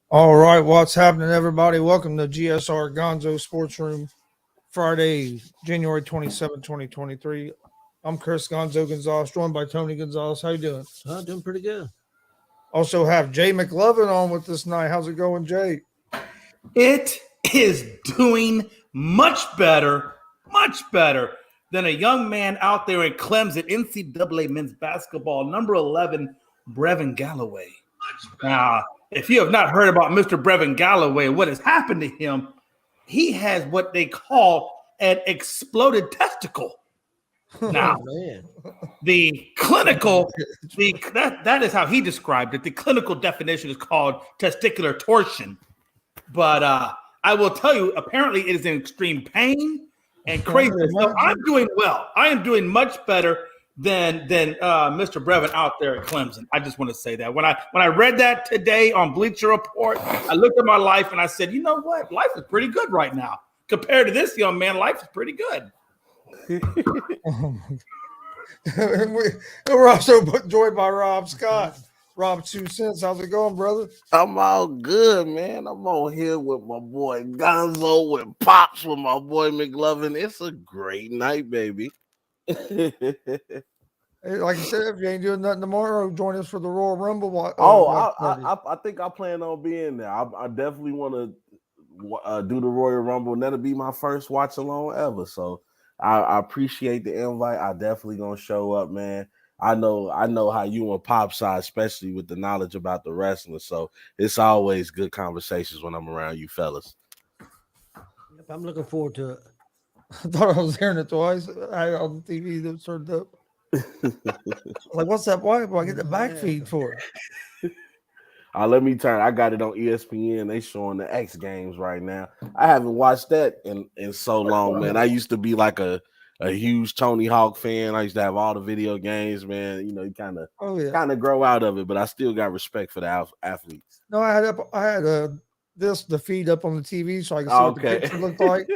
All right, what's happening, everybody? Welcome to G.S.R. Gonzo'S Sports Room, Friday, January 27, 2023. I'm Chris Gonzo'S, joined by Tony Gonzalez. How you doing? Doing pretty good. Also have Jay McLovin on with us tonight. How's it going, Jay? It is doing much better than a young man out there in Clemson, NCAA men's basketball, number 11, Brevin Galloway. Now, if you have not heard about Mr. Brevin Galloway, what has happened to him, he has what they call an exploded testicle. Now, the clinical, that is how he described it. The clinical definition is called testicular torsion. But I will tell you, apparently it is in extreme pain and crazy. So I'm doing well. I am doing much better than Mr. Brevin out there at Clemson. I just want to say that. When I read that today on Bleacher Report, I looked at my life and I said, you know what? Life is pretty good right now. Compared to this young man, life is pretty good. We're also joined by Rob Scott. Rob, 2 cents. How's it going, brother? I'm all good, man. I'm on here with my boy Gonzo, with Pops, with my boy McLovin. It's a great night, baby. Hey, like I said, if you ain't doing nothing tomorrow, join us for the Royal Rumble. I think I plan on being there. I definitely want to do the Royal Rumble, and that'll be my first watch along ever. So I appreciate the invite. I definitely gonna show up, man. I know how you and Pops are, especially with the knowledge about the wrestling. So it's always good conversations when I'm around you fellas. I'm looking forward to it. I thought I was hearing it twice. I had it on the TV that turned up. Like, what's that? Why do I get the back feed for it? Let me turn. I got it on ESPN. They showing the X Games right now. I haven't watched that in so long, man. I used to be like a huge Tony Hawk fan. I used to have all the video games, man. You know, you kind of grow out of it, but I still got respect for the athletes. No, I had the feed up on the TV so I could see what the picture looked like.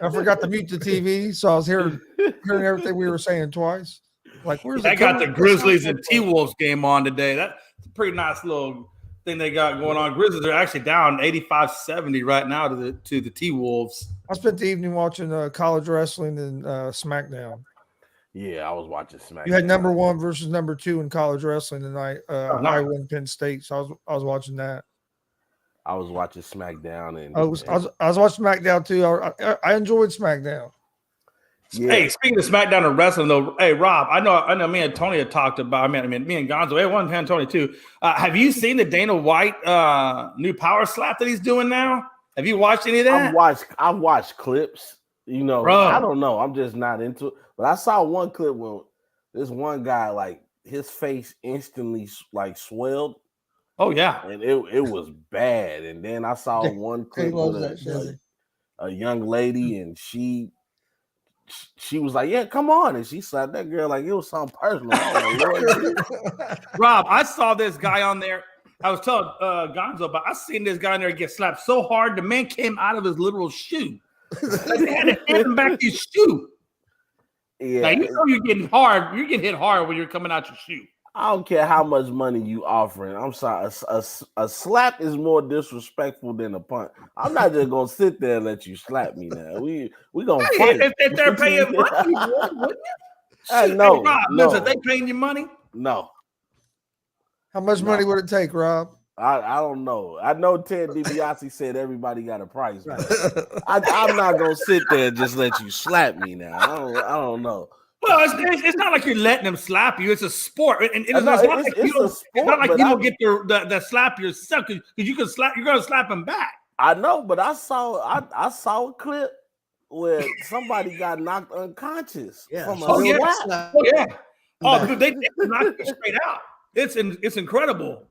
I forgot to mute the TV, so I was hearing everything we were saying twice. Like, where's I got the Grizzlies and T-Wolves game on today. That's a pretty nice little thing they got going on. Grizzlies are actually down 85-70 right now to the T-Wolves. I spent the evening watching college wrestling and SmackDown. Yeah, I was watching SmackDown. You had number 1 versus number 2 in college wrestling tonight. Iowa and Penn State. So I was watching that. I was watching SmackDown and I was watching SmackDown too. I enjoyed SmackDown. Yeah. Hey, speaking of SmackDown and wrestling, though, hey Rob, I know me and Tony had talked about. I mean, me and Gonzo. Hey, one hand, Tony too. Have you seen the Dana White new power slap that he's doing now? Have you watched any of that? I've watched clips. You know, bro. I don't know. I'm just not into it. But I saw one clip where this one guy, like, his face instantly like swelled. Oh yeah, and it was bad. And then I saw one clip with a young lady, and she was like, "Yeah, come on," and she slapped that girl like it was something personal. Rob, I saw this guy on there. I was telling Gonzo about. I seen this guy in there get slapped so hard the man came out of his literal shoe. Like they had to hand him back his shoe. Yeah, now you know you're getting hard. You're getting hit hard when you're coming out your shoe. I don't care how much money you offering. I'm sorry, a slap is more disrespectful than a punch. I'm not just gonna sit there and let you slap me now. We gonna fight. If they're paying money, wouldn't you? No, listen, they paying you money? No. How much money would it take, Rob? I don't know. I know Ted DiBiase said everybody got a price. I'm not gonna sit there and just let you slap me now. I don't know. Well, it's not like you're letting them slap you. It's a sport, and it's not like you don't get the slap yourself because you can slap. You're gonna slap them back. I know, but I saw a clip where somebody got knocked unconscious. Yeah. Oh, dude, they knocked you straight out. It's incredible.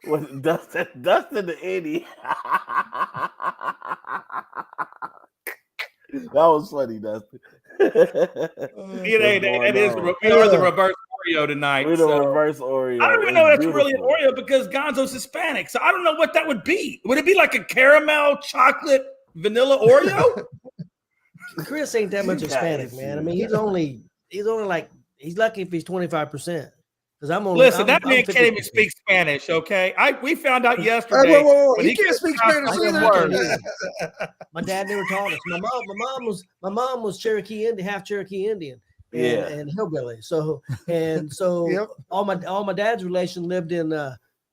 Well, Dustin the Eddie. That was funny, Dustin. We are the reverse Oreo tonight. We're the reverse Oreo. I don't even know that's really an Oreo because Gonzo's Hispanic, so I don't know what that would be. Would it be like a caramel, chocolate, vanilla Oreo? Chris ain't that much Hispanic, man. I mean, he's only like he's lucky if he's 25%. Because I'm only. Listen, that man I'm can't even 50%. speak Spanish. Okay, we found out Hey, yesterday. whoa. when He can't gets speak out Spanish some either. words. My dad never taught us. My mom was Cherokee Indian, half Cherokee Indian, and hillbilly. So Yep. all my dad's relation lived in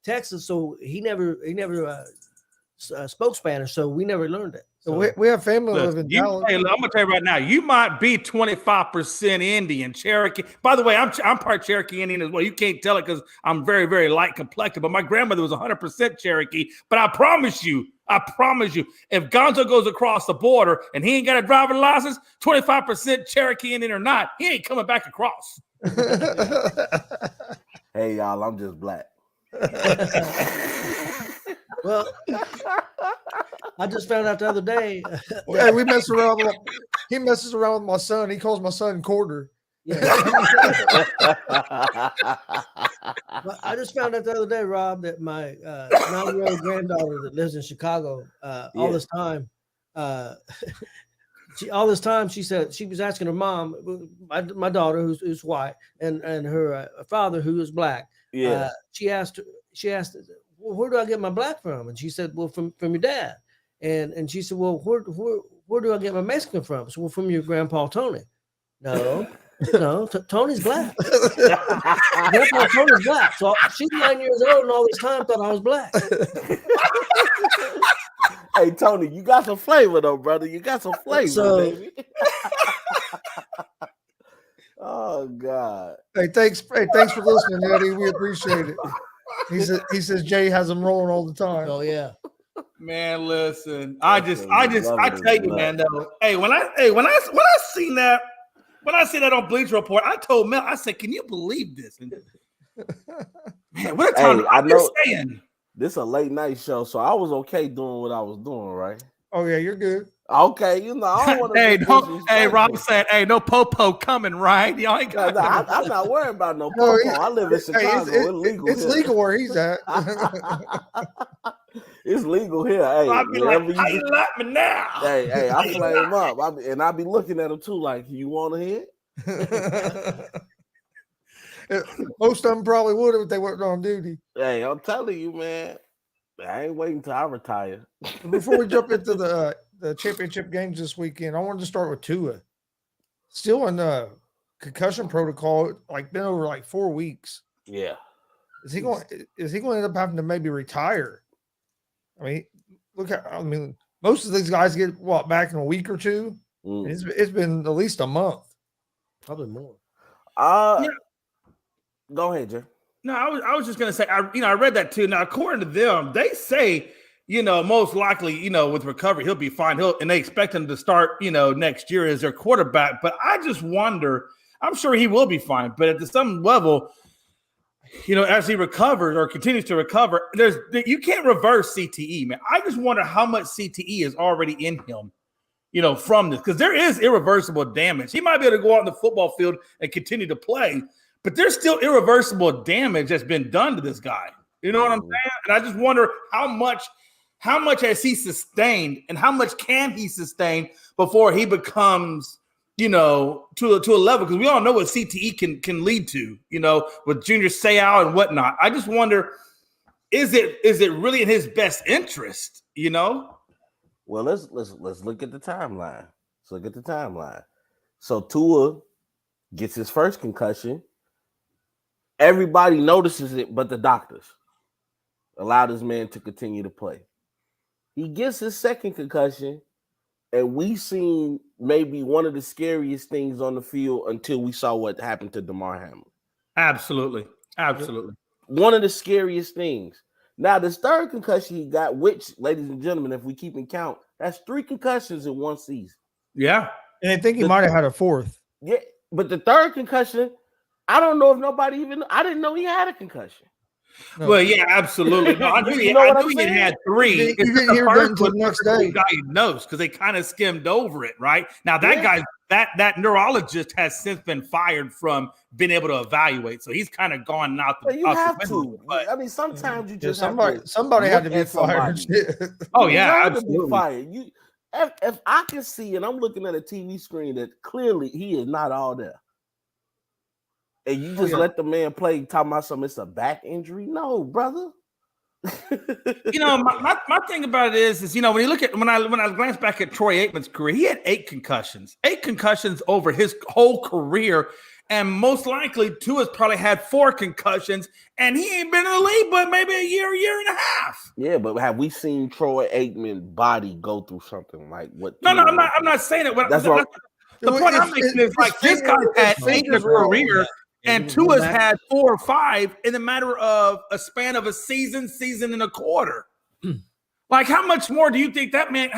Texas, so he never spoke Spanish, so we never learned it. So We have family that live Listen, in Dallas. I'm gonna tell you right now, you might be 25% Indian, Cherokee. By the way, I'm part Cherokee Indian as well. You can't tell it because I'm very, very light complected. But my grandmother was 100% Cherokee. But I promise you, if Gonzo goes across the border and he ain't got a driver's license, 25% Cherokee Indian or not, he ain't coming back across. Hey, y'all, I'm just black. well, I just found out the other day. Hey, we mess around. He messes around with my son. He calls my son Quarter. Yeah. But I just found out the other day, Rob, that my 9-year-old granddaughter that lives in Chicago, all this time, she said she was asking her mom, my daughter who's white, and her father who is black. Yeah. She asked, well, where do I get my black from? And she said, well, from your dad. And she said, well, where do I get my Mexican from? So, well, from your grandpa Tony. No, Tony's black. Grandpa Tony's black. So she's 9 years old and all this time thought I was black. Hey, Tony, you got some flavor though, brother. You got some flavor, baby. Oh God. Hey, thanks for listening, Eddie. We appreciate it. He says Jay has them rolling all the time. Oh yeah. Man, listen. I tell you, man, though. Hey, when I seen that on Bleacher Report, I told Mel, I said, "Can you believe this?" And, man, what a time! I'm just saying. This is a late night show, so I was okay doing what I was doing, right? Oh yeah, you're good. Okay, I don't want to. Hey, Rob said, "Hey, no popo coming, right? Y'all ain't got I'm not worried about no popo. I live in Chicago. It's legal where he's at. It's legal here. Hey, I'll be like, how you like me now? Hey, I flame up. I be looking at them too, like, you want to hit? Most of them probably would if they weren't on duty. Hey, I'm telling you, man. I ain't waiting till I retire. Before we jump into the championship games this weekend, I wanted to start with Tua. Still in the concussion protocol, been over 4 weeks. Yeah. Is he going to end up having to maybe retire? I mean, most of these guys get back in a week or two. It's been at least a month, probably more. Go ahead, Jay. No, I was just gonna say, I read that too. Now, according to them, they say, most likely, with recovery, he'll be fine. And they expect him to start, next year as their quarterback. But I just wonder. I'm sure he will be fine, but at some level, as he recovers or continues to recover, you can't reverse CTE, man. I just wonder how much CTE is already in him, from this, because there is irreversible damage. He might be able to go out on the football field and continue to play, but there's still irreversible damage that's been done to this guy. You know what I'm saying? And I just wonder how much has he sustained and how much can he sustain before he becomes to a level, because we all know what CTE can lead to, with Junior Seau and whatnot. I just wonder, is it really in his best interest, Well, let's look at the timeline. So Tua gets his first concussion. Everybody notices it, but the doctors allowed this man to continue to play. He gets his second concussion. And we seen maybe one of the scariest things on the field until we saw what happened to Damar Hamlin. Absolutely. One of the scariest things. Now, this third concussion he got, which, ladies and gentlemen, if we keep in count, that's 3 concussions in one season. Yeah. And I think he might have had a fourth. Yeah, but the third concussion, I don't know if I didn't know he had a concussion. No. Well, yeah, absolutely. No, I knew he had 3. You didn't hear that until the next day. Diagnosed because they kind of skimmed over it, right? Now that guy, that neurologist has since been fired from being able to evaluate, so he's kind of gone out the. You have to. But I mean, sometimes you just somebody had to be fired. Oh yeah, absolutely. Be fired. If I can see, and I'm looking at a TV screen that clearly he is not all there. And you just let the man play talking about something. It's a back injury. No, brother. My thing about it is when you look at when I glance back at Troy Aikman's career, he had 8 concussions over his whole career, and most likely Tua's probably had 4 concussions, and he ain't been in the league but maybe a year and a half. Yeah, but have we seen Troy Aikman's body go through something like what? No, I'm not saying it. The point I'm making is like this guy had 8 in his career. And Tua's had 4 or 5 in the matter of a span of a season and a quarter. Like, how much more do you think that man?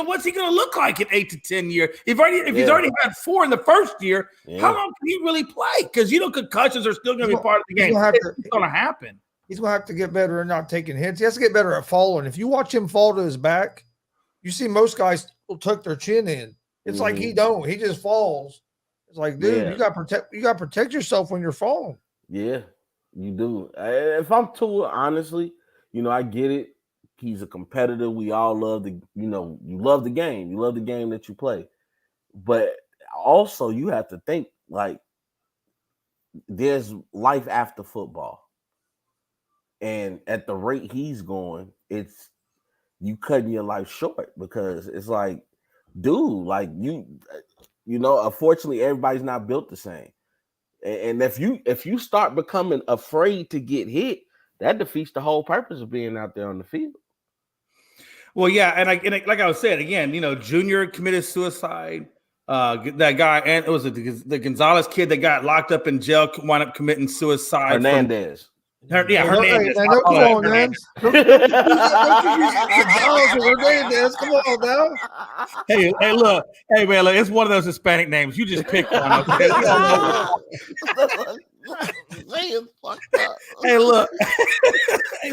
What's he going to look like in 8 to 10 years? If he's already had 4 in the first year, how long can he really play? Because concussions are still going to be part of the game. It's going to happen. He's going to have to get better at not taking hits. He has to get better at falling. If you watch him fall to his back, you see most guys will tuck their chin in. It's like he don't. He just falls. It's like, dude, you got to protect yourself when you're falling. Yeah, you do. If I'm Tua, honestly, I get it. He's a competitor. We all love you love the game. You love the game that you play. But also you have to think like there's life after football. And at the rate he's going, it's you cutting your life short because it's like, dude, like unfortunately, everybody's not built the same. And if you start becoming afraid to get hit, that defeats the whole purpose of being out there on the field. Well, yeah, and like I was saying again, Junior committed suicide. That guy, and it was the Gonzalez kid that got locked up in jail, wound up committing suicide. Hernandez. Hernandez. Come on, man. Hernandez. Come on now. Hey, look. Hey, man, look. It's one of those Hispanic names. You just pick one. Okay? Hey, look. Hey,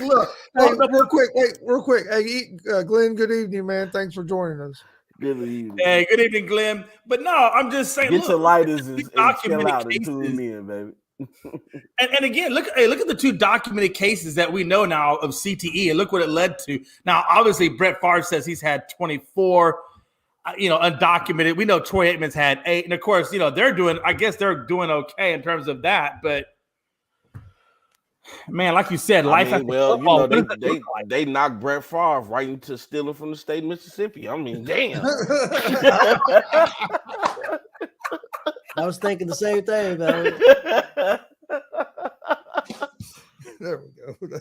real quick. Hey, Glenn, good evening, man. Thanks for joining us. Good evening. Hey, good evening, Glenn. But no, I'm just saying. Get your lighters and chill out and tune in, baby. And again, look at the 2 documented cases that we know now of CTE, and look what it led to. Now, obviously, Brett Favre says he's had 24, undocumented. We know Troy Aikman's had 8, and of course, they're doing okay in terms of that. But man, like you said, life. They knocked Brett Favre right into stealing from the state of Mississippi. I mean, damn. I was thinking the same thing, man. There we go.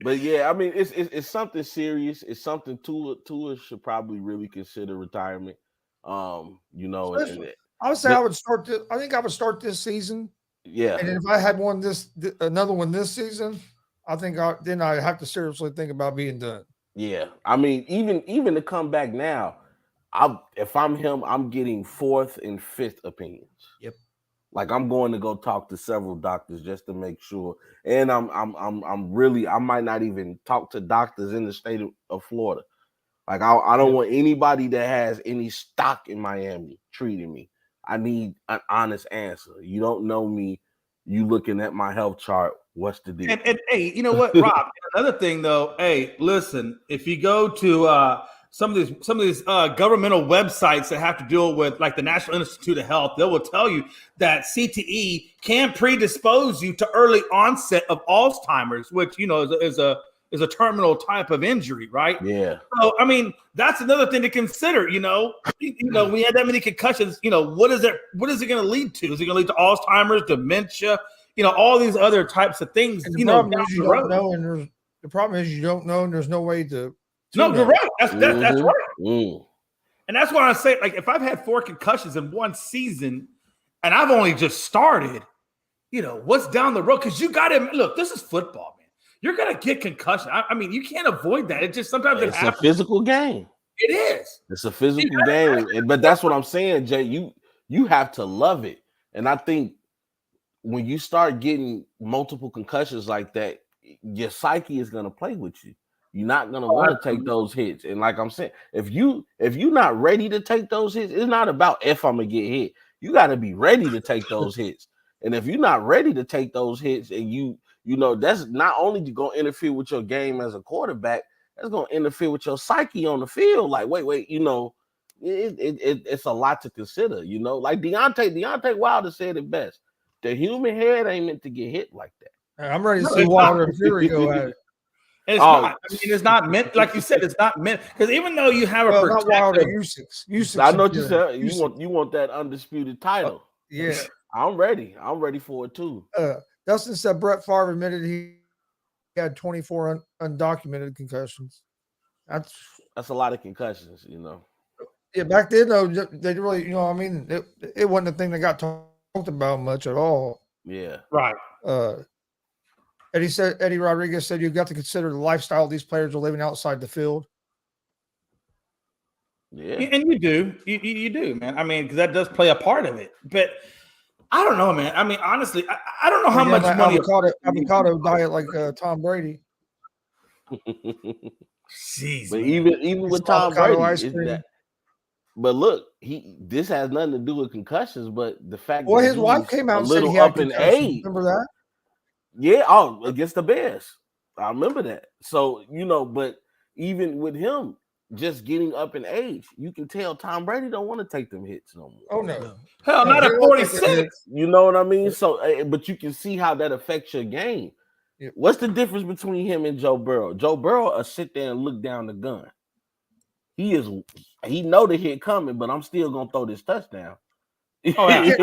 But yeah, I mean, it's something serious. It's something Tua should probably really consider retirement. I would say I would start this. I think I would start this season. Yeah, and if I had another one this season, I think then I have to seriously think about being done. Yeah, I mean, even to come back now. If I'm him, I'm getting 4th and 5th opinions. Yep. Like I'm going to go talk to several doctors just to make sure. And I might not even talk to doctors in the state of Florida. Like I don't want anybody that has any stock in Miami treating me. I need an honest answer. You don't know me. You looking at my health chart. What's the deal? And hey, you know what, Rob? Another thing though. Hey, listen. If you go to some of these governmental websites that have to deal with like the National Institute of Health, they will tell you that CTE can predispose you to early onset of Alzheimer's, which is a terminal type of injury, right? Yeah. So I mean, that's another thing to consider. We had that many concussions. What is it going to lead to? Is it going to lead to Alzheimer's, dementia? All these other types of things. And the problem is you don't know, and there's no way to. No, you're right. That's right. Mm. And that's why I say, like, if I've had 4 concussions in one season and I've only just started, what's down the road? Because you got to look, this is football, man. You're going to get concussion. I mean, you can't avoid that. It just sometimes it's a physical game. It is. It's a physical game. But that's what I'm saying, Jay. You have to love it. And I think when you start getting multiple concussions like that, your psyche is going to play with you. You're not gonna want to take those hits. And like I'm saying, if you're not ready to take those hits, it's not about if I'm gonna get hit. You got to be ready to take those hits. And if you're not ready to take those hits, and that's not only gonna interfere with your game as a quarterback, that's gonna interfere with your psyche on the field. Like, wait, it's a lot to consider. Like Deontay Wilder said it best. The human head ain't meant to get hit like that. I'm ready to see Wilder and Fury go at it. It's not. I mean, it's not meant. Like you said, it's not meant because even though you have a not Wilder, Usyk. I know what you said. You want that undisputed title. Yeah, I'm ready. I'm ready for it too. Dustin said Brett Favre admitted he had 24 undocumented concussions. That's a lot of concussions. Yeah, back then though, they really, it wasn't a thing that got talked about much at all. Yeah, right. Eddie Rodriguez said you've got to consider the lifestyle these players are living outside the field. Yeah, and you do, man. I mean, because that does play a part of it. But I don't know, man. I mean, honestly, I don't know how much money avocado diet like Tom Brady. Jeez, but even with Tom Brady, but look, this has nothing to do with concussions, but the fact that his wife came out a and said little he had up in age. Remember that? Yeah, against the Bears. I remember that. So, but even with him just getting up in age, you can tell Tom Brady don't want to take them hits no more. Oh, no. Hell, not at 46. You know what I mean? So, but you can see how that affects your game. Yeah. What's the difference between him and Joe Burrow? Joe Burrow will sit there and look down the gun. He know the hit coming, but I'm still going to throw this touchdown. Oh, you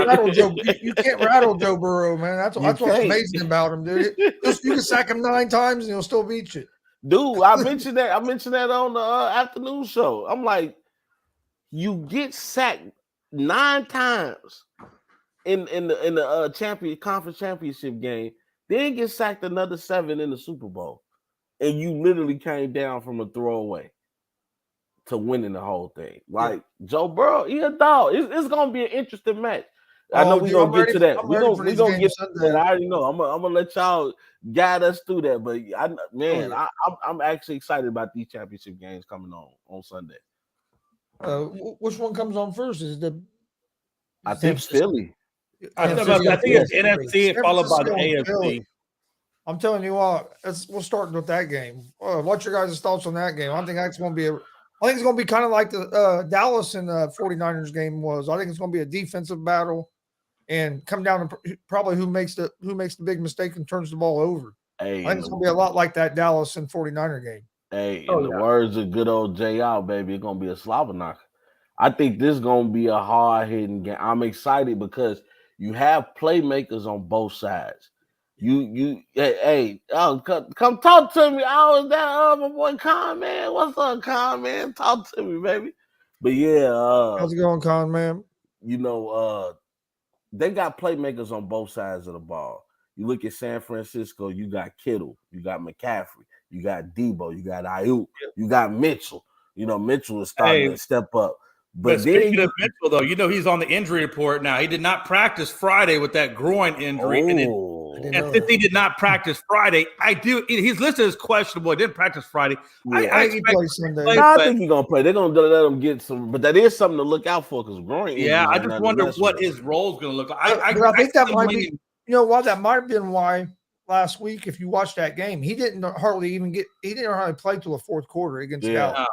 can't rattle Joe Burrow, man. That's what's amazing about him, dude. You can sack him 9 times and he'll still beat you. Dude, I mentioned that on the afternoon show. I'm like, you get sacked 9 times in the conference championship game, then get sacked another 7 in the Super Bowl, and you literally came down from a throwaway to winning the whole thing. Like Joe Burrow, he a dog. It's gonna be an interesting match. I know we're gonna get to that. We're gonna get to that. I already know. I'm gonna let y'all guide us through that. But I'm actually excited about these championship games coming on Sunday. Which one comes on first? I think Philly. I think it's NFC followed by the AFC. I'm telling you what, we'll start with that game. What's your guys' thoughts on that game? I think it's going to be kind of like the Dallas and 49ers game was. I think it's going to be a defensive battle and come down to probably who makes the big mistake and turns the ball over. I think it's going to be a lot like that Dallas and 49er game. Hey, in the words of good old J.R., baby, it's going to be a slobber knocker. I think this is going to be a hard-hitting game. I'm excited because you have playmakers on both sides. Come talk to me. Oh, is that my boy Con Man? What's up, Con Man? Talk to me, baby. But yeah, how's it going, Con Man? They got playmakers on both sides of the ball. You look at San Francisco, you got Kittle, you got McCaffrey, you got Debo, you got Ayuk, you got Mitchell. Mitchell is starting to step up. But speaking of Mitchell, though, he's on the injury report now. He did not practice Friday with that groin injury. And since he did not practice Friday, he's listed as questionable. He didn't practice Friday. Yeah, I think he's going to play. They're going to let him get some, but that is something to look out for because groin injury. Yeah, I just wonder what his role is going to look like. I think that might be, that might have been why last week, if you watch that game, he didn't hardly play till the fourth quarter against Dallas.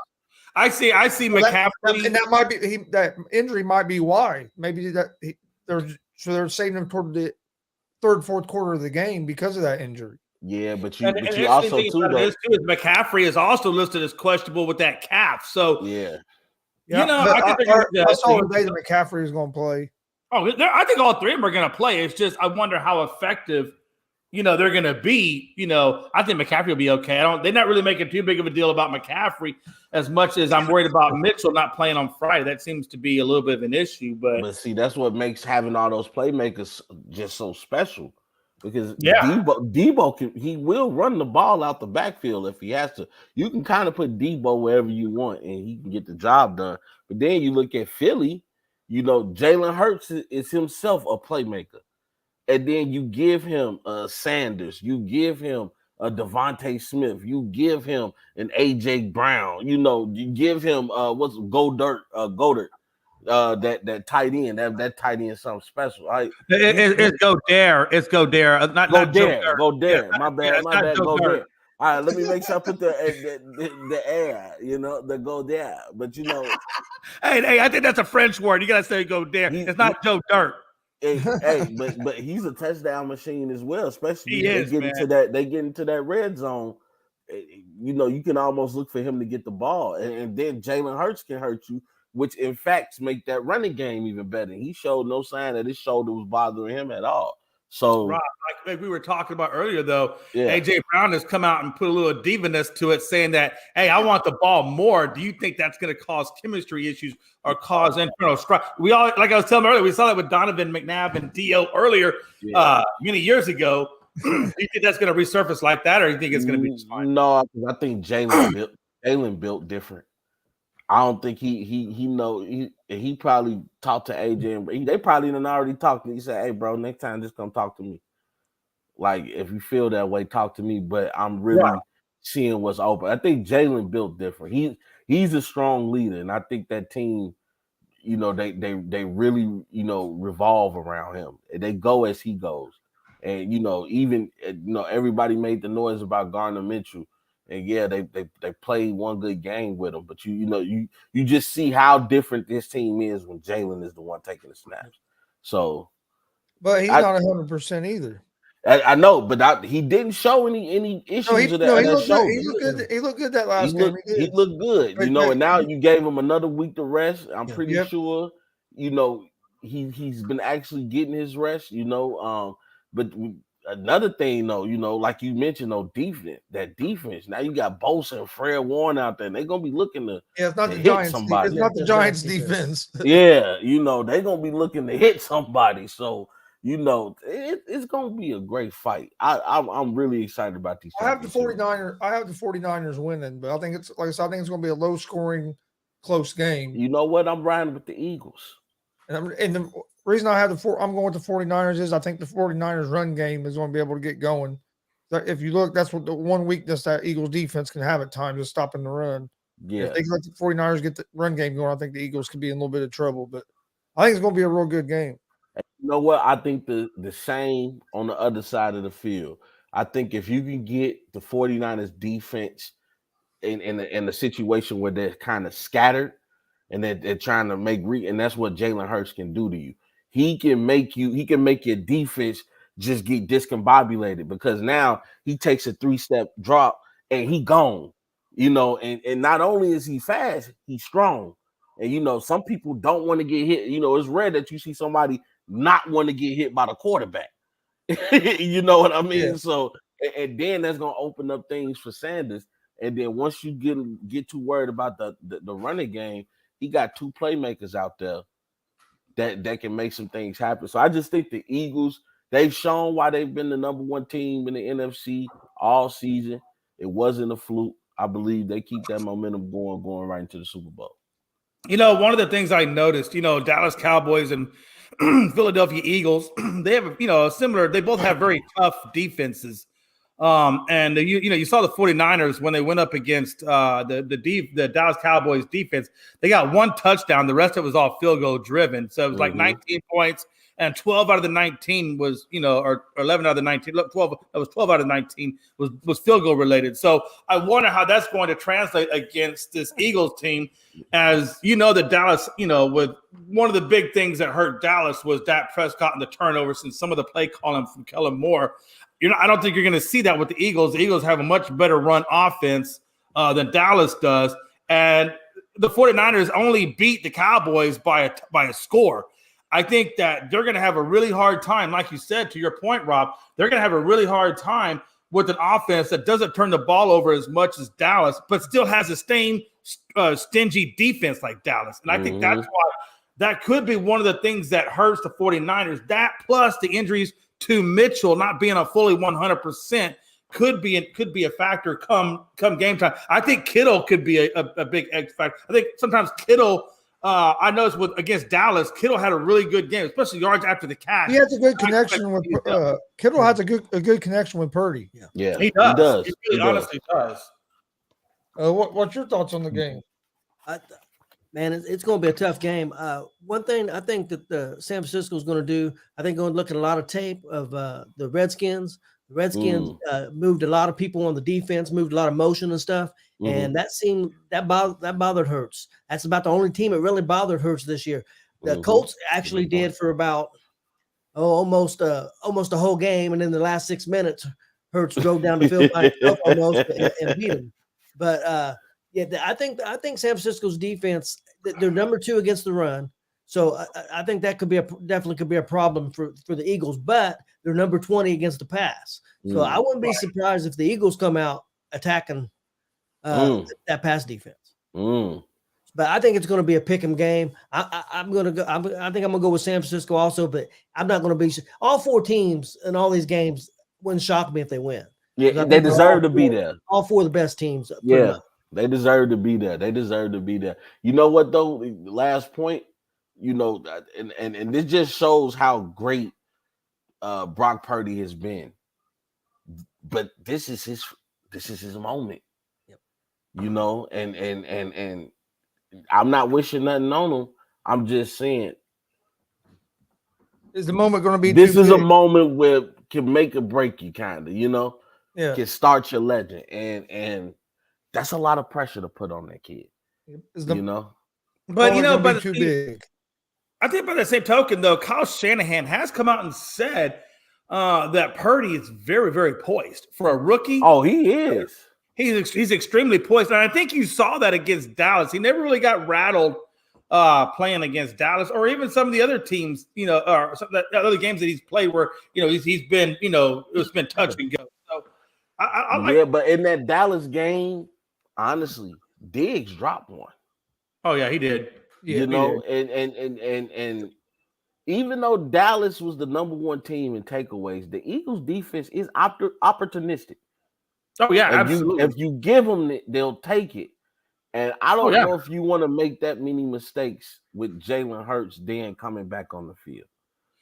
I see McCaffrey, and that might be that injury might be why. Maybe they're saving him toward the third, fourth quarter of the game because of that injury. Yeah, but you also too though. McCaffrey is also listed as questionable with that calf. So yeah, I saw the day that McCaffrey is going to play. Oh, I think all three of them are going to play. It's just I wonder how effective they're going to be. I think McCaffrey will be okay. They're not really making too big of a deal about McCaffrey as much as I'm worried about Mitchell not playing on Friday. That seems to be a little bit of an issue. But see, that's what makes having all those playmakers just so special because Debo he will run the ball out the backfield if he has to. You can kind of put Debo wherever you want and he can get the job done. But then you look at Philly, Jalen Hurts is himself a playmaker. And then you give him Sanders, you give him a Devontae Smith, you give him an AJ Brown, you give him Goddard, that tight end, that tight end is something special, right? It's Goddard. It's Goddard, not Goddard. My bad, Goddard. All right, let me make sure I put the air, the go there. But hey, I think that's a French word. You gotta say go there. It's not Joe Dirt. But he's a touchdown machine as well, especially they get into that red zone. You can almost look for him to get the ball, and then Jalen Hurts can hurt you, which in fact make that running game even better. He showed no sign that his shoulder was bothering him at all. So, right, like we were talking about earlier, though, AJ Brown has come out and put a little diviness to it, saying that, hey, I want the ball more. Do you think that's going to cause chemistry issues or cause internal strife? We all, like I was telling earlier, we saw that with Donovan McNabb and D.O. earlier, many years ago. Do you think that's going to resurface like that, or do you think it's going to be just fine? No, I think Jalen built different. I don't think he probably talked to AJ and they probably done already talked to me. He said, "Hey, bro, next time just come talk to me. Like if you feel that way, talk to me." But I'm really seeing what's open. I think Jalen built different. He's a strong leader, and I think that team, they really revolve around him. They go as he goes, and even everybody made the noise about Gardner Minshew. And they played one good game with him, but you just see how different this team is when Jalen is the one taking the snaps. So, but he's not 100% either. I know, but he didn't show any issues of that. He looked good that last game. He looked good, and now you gave him another week to rest. I'm pretty sure, he's been actually getting his rest. But another thing, though, like you mentioned, defense. Now you got Bosa and Fred Warner out there, and they're gonna be looking to it's not the hit Giants. Somebody. It's not the Giants' defense. They're gonna be looking to hit somebody. So it's gonna be a great fight. I'm really excited about these. I have the 49ers winning, but I think it's like I said, I think it's gonna be a low scoring, close game. You know what? I'm riding with the Eagles. And the reason I'm going with the 49ers is I think the 49ers run game is going to be able to get going. If you look, that's what the one weakness that Eagles defense can have at times is stopping the run. Yeah. If they let the 49ers get the run game going, I think the Eagles could be in a little bit of trouble. But I think it's going to be a real good game. You know what? I think the same on the other side of the field. I think if you can get the 49ers defense in the situation where they're kind of scattered, and they're trying to make and that's what Jalen Hurts can do to you. He can make your defense just get discombobulated because now he takes a 3-step drop and he gone. And not only is he fast, he's strong. And some people don't want to get hit. It's rare that you see somebody not want to get hit by the quarterback. You know what I mean? Yeah. So and then that's gonna open up things for Sanders. And then once you get too worried about the running game, he got 2 playmakers out there that can make some things happen. So I just think the Eagles, they've shown why they've been the number 1 team in the NFC all season. It wasn't a fluke. I believe they keep that momentum going right into the Super Bowl. One of the things I noticed, Dallas Cowboys and Philadelphia Eagles, they have, they both have very tough defenses. And you saw the 49ers when they went up against the Dallas Cowboys defense, they got 1 touchdown. The rest of it was all field goal driven. So it was like 19 points, and 12 out of the 19 was, or 11 out of the 19, 12 out of 19 was field goal related. So I wonder how that's going to translate against this Eagles team, as the Dallas, with one of the big things that hurt Dallas was Dak Prescott and the turnovers and some of the play calling from Kellen Moore. I don't think you're going to see that with the Eagles. The Eagles have a much better run offense than Dallas does. And the 49ers only beat the Cowboys by a score. I think that they're going to have a really hard time, like you said, to your point, Rob, they're going to have a really hard time with an offense that doesn't turn the ball over as much as Dallas, but still has the same stingy defense like Dallas. And I think that's why that could be one of the things that hurts the 49ers. That plus the injuries to Mitchell not being a fully 100% could be a factor come game time. I think Kittle could be a big X factor. I think sometimes Kittle, I noticed against Dallas, Kittle had a really good game, especially yards after the catch. He has a good connection with Kittle. Has a good connection with Purdy. Yeah, he does. He really honestly does. What's your thoughts on the game? Man, it's going to be a tough game. One thing I think that San Francisco is going to do, I think going to look at a lot of tape of the Redskins. The Redskins moved a lot of people on the defense, moved a lot of motion and stuff, and that bothered Hurts. That's about the only team that really bothered Hurts this year. The Colts actually did for about almost a whole game, and in the last 6 minutes, Hurts drove down the field by himself almost and beat him. But I think San Francisco's defense, they're number 2 against the run. So I think that definitely could be a problem for the Eagles, but they're number 20 against the pass. So I wouldn't be surprised if the Eagles come out attacking that pass defense. But I think it's going to be a pick 'em game. I'm going to go. I think I'm going to go with San Francisco also, but I'm not going to be. All 4 teams in all these games wouldn't shock me if they win. Yeah, they deserve to be there. All 4 of the best teams. Yeah, they deserve to be there. They deserve to be there. You know what though? Last point. You know, and this just shows how great Brock Purdy has been. But this is his moment. Yep. You know, and I'm not wishing nothing on him. I'm just saying, is the moment going to be? This is a moment where can make or break you, kind of. You know, can start your legend, and that's a lot of pressure to put on that kid. You know, but too big. I think by the same token, though, Kyle Shanahan has come out and said that Purdy is very, very poised for a rookie. Oh, he is. He's extremely poised, and I think you saw that against Dallas. He never really got rattled playing against Dallas, or even some of the other teams, or some of the other games that he's played where he's been, it's been touch and go. So but in that Dallas game, honestly, Diggs dropped one. Oh yeah, he did. Yeah, and even though Dallas was the number 1 team in takeaways, the Eagles' defense is opportunistic. Oh yeah, absolutely. If you give them it, they'll take it. And I don't know if you want to make that many mistakes with Jalen Hurts then coming back on the field.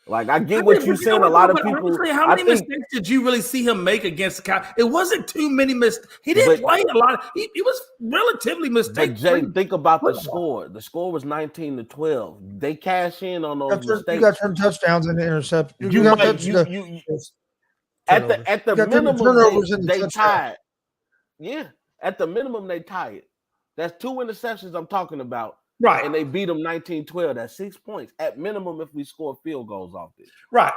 Like, I get what you're saying. A lot of people. Honestly, how many mistakes did you really see him make against the Cowboys? It wasn't too many mistakes. He didn't play a lot. He was relatively mistake-free. But Jay, think about the score. The score was 19-12. They cash in on those mistakes. You got turn touchdowns and interceptions. At the minimum, they tied. Yeah, at the minimum, they tied. That's 2 interceptions I'm talking about. Right. And they beat them 19-12. That's 6 points. At minimum, if we score field goals off this. Right.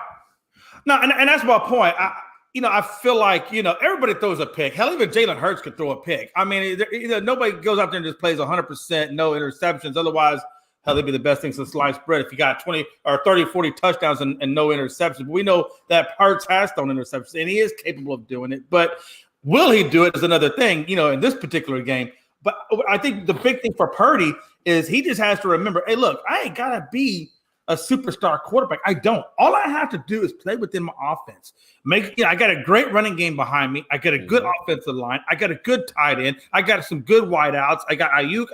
No, and that's my point. I feel like, everybody throws a pick. Hell, even Jalen Hurts could throw a pick. I mean, nobody goes out there and just plays 100%, no interceptions. Otherwise, hell, they'd be the best thing since sliced bread if you got 20 or 30, 40 touchdowns and no interceptions. But we know that Hurts has thrown interceptions, and he is capable of doing it. But will he do it is another thing, in this particular game. But I think the big thing for Purdy is he just has to remember, hey, look, I ain't got to be a superstar quarterback. I don't. All I have to do is play within my offense. I got a great running game behind me. I got a good offensive line. I got a good tight end. I got some good wideouts. I got Ayuk.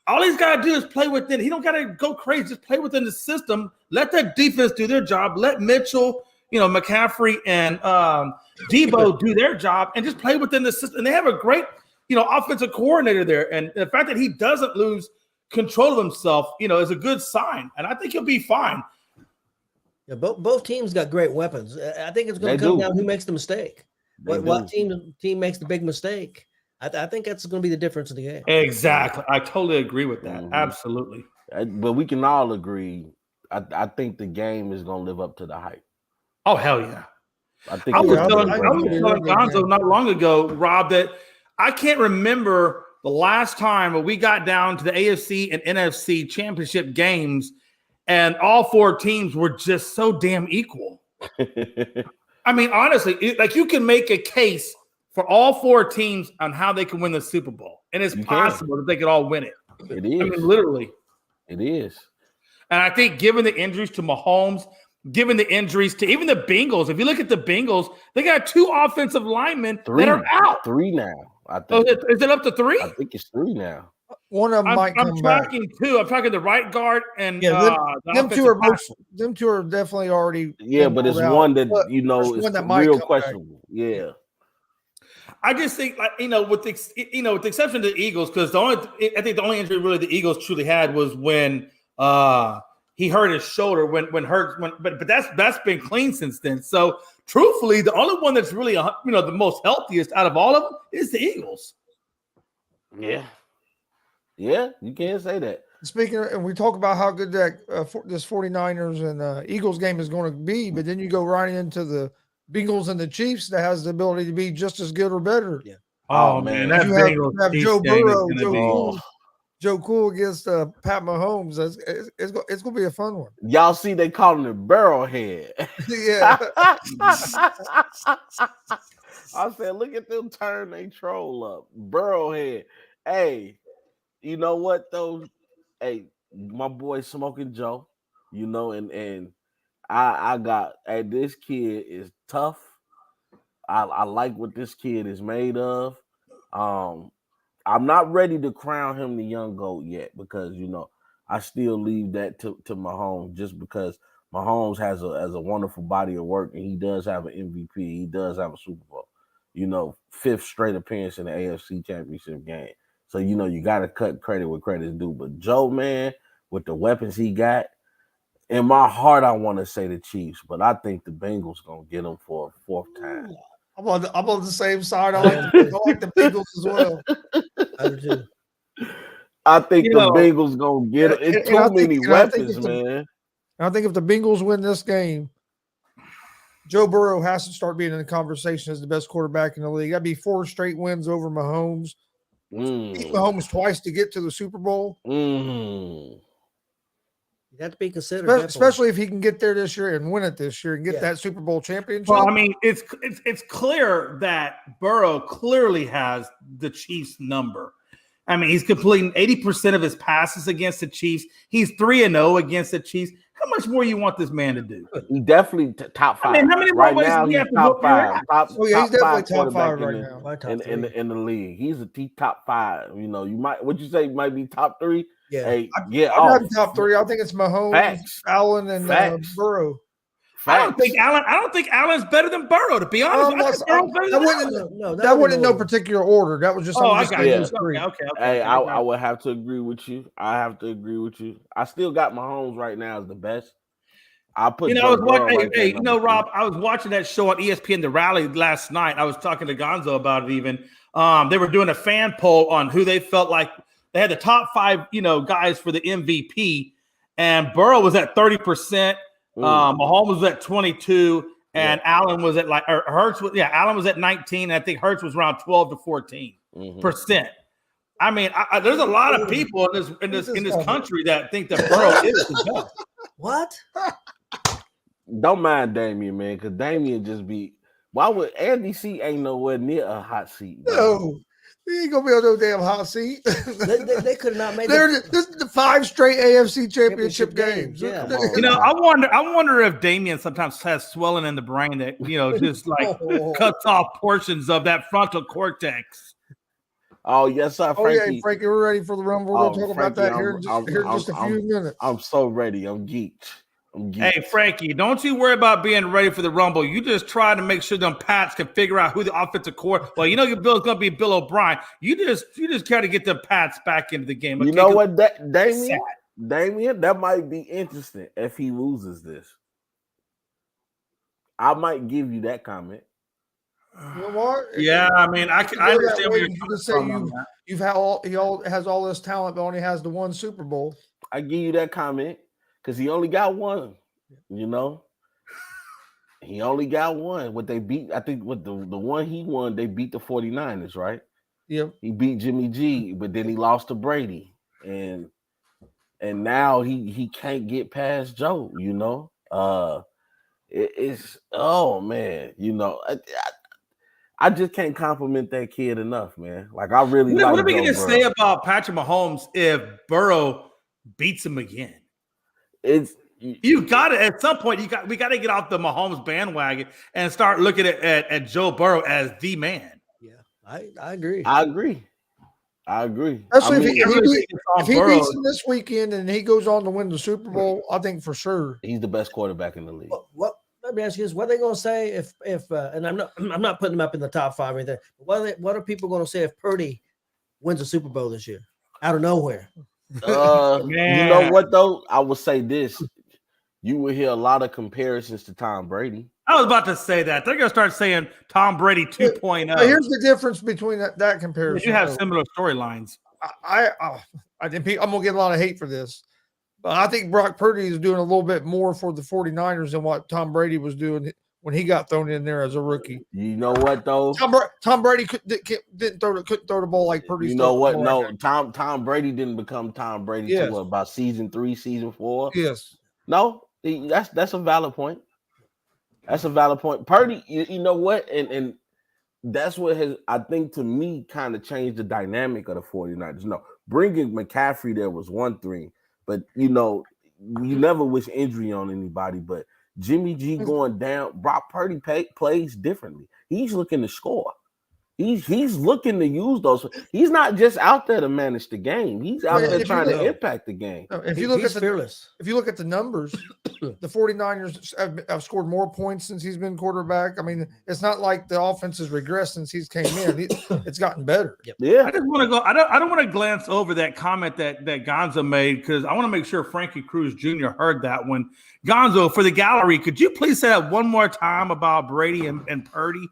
All he's got to do is play within. He don't got to go crazy. Just play within the system. Let that defense do their job. Let Mitchell, McCaffrey and Debo do their job and just play within the system. And they have a great offensive coordinator there. And the fact that he doesn't lose control of himself, is a good sign. And I think he'll be fine. Yeah, both teams got great weapons. I think it's going to come down who makes the mistake. What team makes the big mistake? I think that's going to be the difference in the game. Exactly. I totally agree with that. Absolutely. But we can all agree. I think the game is going to live up to the hype. Oh, hell yeah. I think I was telling Gonzo not long ago, Rob, that I can't remember the last time when we got down to the AFC and NFC championship games and all 4 teams were just so damn equal. I mean, honestly, you can make a case for all 4 teams on how they can win the Super Bowl. And it's possible that they could all win it. It is. I mean, literally. It is. And I think given the injuries to Mahomes, given the injuries to even the Bengals, if you look at the Bengals, they got 2 offensive linemen that are out. 3 now. I think. Is it up to 3? I think it's 3 now. One of them might come back. I'm tracking 2. I'm tracking the right guard and them 2 are definitely already. Yeah, but it's one that is real questionable. Yeah. I just think, with the exception of the Eagles, because I think the only injury really the Eagles truly had was when he hurt his shoulder. But that's been clean since then. So truthfully, the only one that's really the most healthiest out of all of them is the Eagles. Yeah, you can't say that. Speaking of, and we talk about how good that this 49ers and Eagles game is going to be, but then you go right into the Bengals and the Chiefs that has the ability to be just as good or better. Yeah. Oh man, that you have Joe Burrow, Joe Cool against Pat Mahomes. It's going to be a fun one. Y'all see they calling it Burrowhead. Yeah. I said, look at them turn they troll up. Burrowhead. Hey, you know what though? Hey, my boy Smoking Joe, and I got this kid is tough. I like what this kid is made of. I'm not ready to crown him the young GOAT yet because I still leave that to Mahomes just because Mahomes has a wonderful body of work and he does have an MVP. He does have a Super Bowl. 5th straight appearance in the AFC Championship game. So you got to cut credit where credit's due. But Joe, man, with the weapons he got, in my heart, I want to say the Chiefs, but I think the Bengals gonna get them for a 4th time. I'm on the same side. I like the Bengals as well. I do too. I think the Bengals gonna get it. It's too many weapons, man. I think if the Bengals win this game, Joe Burrow has to start being in the conversation as the best quarterback in the league. That'd be 4 straight wins over Mahomes. Beat Mahomes twice to get to the Super Bowl. You have to be considered, especially if he can get there this year and win it this year and get that Super Bowl championship. Well, I mean, it's clear that Burrow clearly has the Chiefs' number. I mean, he's completing 80% of his passes against the Chiefs. He's 3-0 against the Chiefs. How much more you want this man to do? He definitely top 5. I mean, how many right more ways now? do we He's have to top 5. He's definitely top 5 right now. In the league. He's a top 5. You might. What you say? Might be top 3. Yeah, I'm not top 3. I think it's Mahomes, Allen, and Burrow. I don't think Allen's better than Burrow. To be honest, that wasn't in no particular order. That was just. Okay. Hey, I would have to agree with you. I still got Mahomes right now as the best. I put. Rob, I was watching that show on ESPN, The Rally, last night. I was talking to Gonzo about it. Even they were doing a fan poll on who they felt like they had the top 5, guys for the MVP, and Burrow was at 30%. Mahomes was at 22, and Allen was at Allen was at 19. And I think Hurts was around 12 to 14%. I mean, there's a lot of people in this country that think that Burrow is the best. What? Don't mind Damian, man, because Damian just be. Why would Andy C ain't nowhere near a hot seat? No. He ain't gonna be on no damn hot seat. they could not make it. This is the 5 straight AFC championship games. Yeah. I wonder if Damian sometimes has swelling in the brain that just like cuts off portions of that frontal cortex. Oh yes, sir, Frankie. Oh yeah, Frankie, we're ready for the Rumble. We're gonna talk about that here in just a few minutes. I'm so ready. I'm geeked. Hey, Frankie, don't you worry about being ready for the Rumble. You just try to make sure them Pats can figure out who the offensive coordinator. Well, your Bill's going to be Bill O'Brien. You just got to get the Pats back into the game. Okay? You know what, Damian, that might be interesting if he loses this. I might give you that comment. You know what? Yeah, I mean, I understand what you're saying. He has all this talent, but only has the 1 Super Bowl. I give you that comment. Because he only got 1, He only got 1. What they beat, I think what the one he won, they beat the 49ers, right? Yep. He beat Jimmy G, but then he lost to Brady. And now he can't get past Joe, It's oh man, I just can't compliment that kid enough, man. Like I really like. What are we going to say about Patrick Mahomes if Burrow beats him again? You got to at some point. We got to get off the Mahomes bandwagon and start looking at Joe Burrow as the man. Yeah, I agree. I agree. Especially if he beats him this weekend and he goes on to win the Super Bowl, I think for sure he's the best quarterback in the league. Let me ask you this: what are they going to say if and I'm not putting him up in the top 5 or anything. But what are people going to say if Purdy wins a Super Bowl this year out of nowhere? You know what though? I would say this: you will hear a lot of comparisons to Tom Brady. I was about to say that. They're going to start saying Tom Brady 2.0. But here's the difference between that comparison. You have similar storylines. I'm going to get a lot of hate for this. But I think Brock Purdy is doing a little bit more for the 49ers than what Tom Brady was doing when he got thrown in there as a rookie. You know what, though? Couldn't throw the ball like Purdy. You know what? No, Tom Brady didn't become Tom Brady until about season 3, season 4. Yes. No, that's a valid point. That's a valid point. Purdy, you know what? And that's what has, I think, to me, kind of changed the dynamic of the 49ers. No, bringing McCaffrey there was one thing, but, you never wish injury on anybody, but Jimmy G going down, Brock Purdy plays differently. He's looking to score. He's looking to use those. He's not just out there to manage the game. He's out there trying to impact the game. If you look at the numbers, the 49ers have scored more points since he's been quarterback. I mean, it's not like the offense has regressed since he's came in. It's gotten better. Yeah. I just want to go. I don't want to glance over that comment that Gonzo made because I want to make sure Frankie Cruz Jr. heard that one. Gonzo, for the gallery, could you please say that one more time about Brady and Purdy?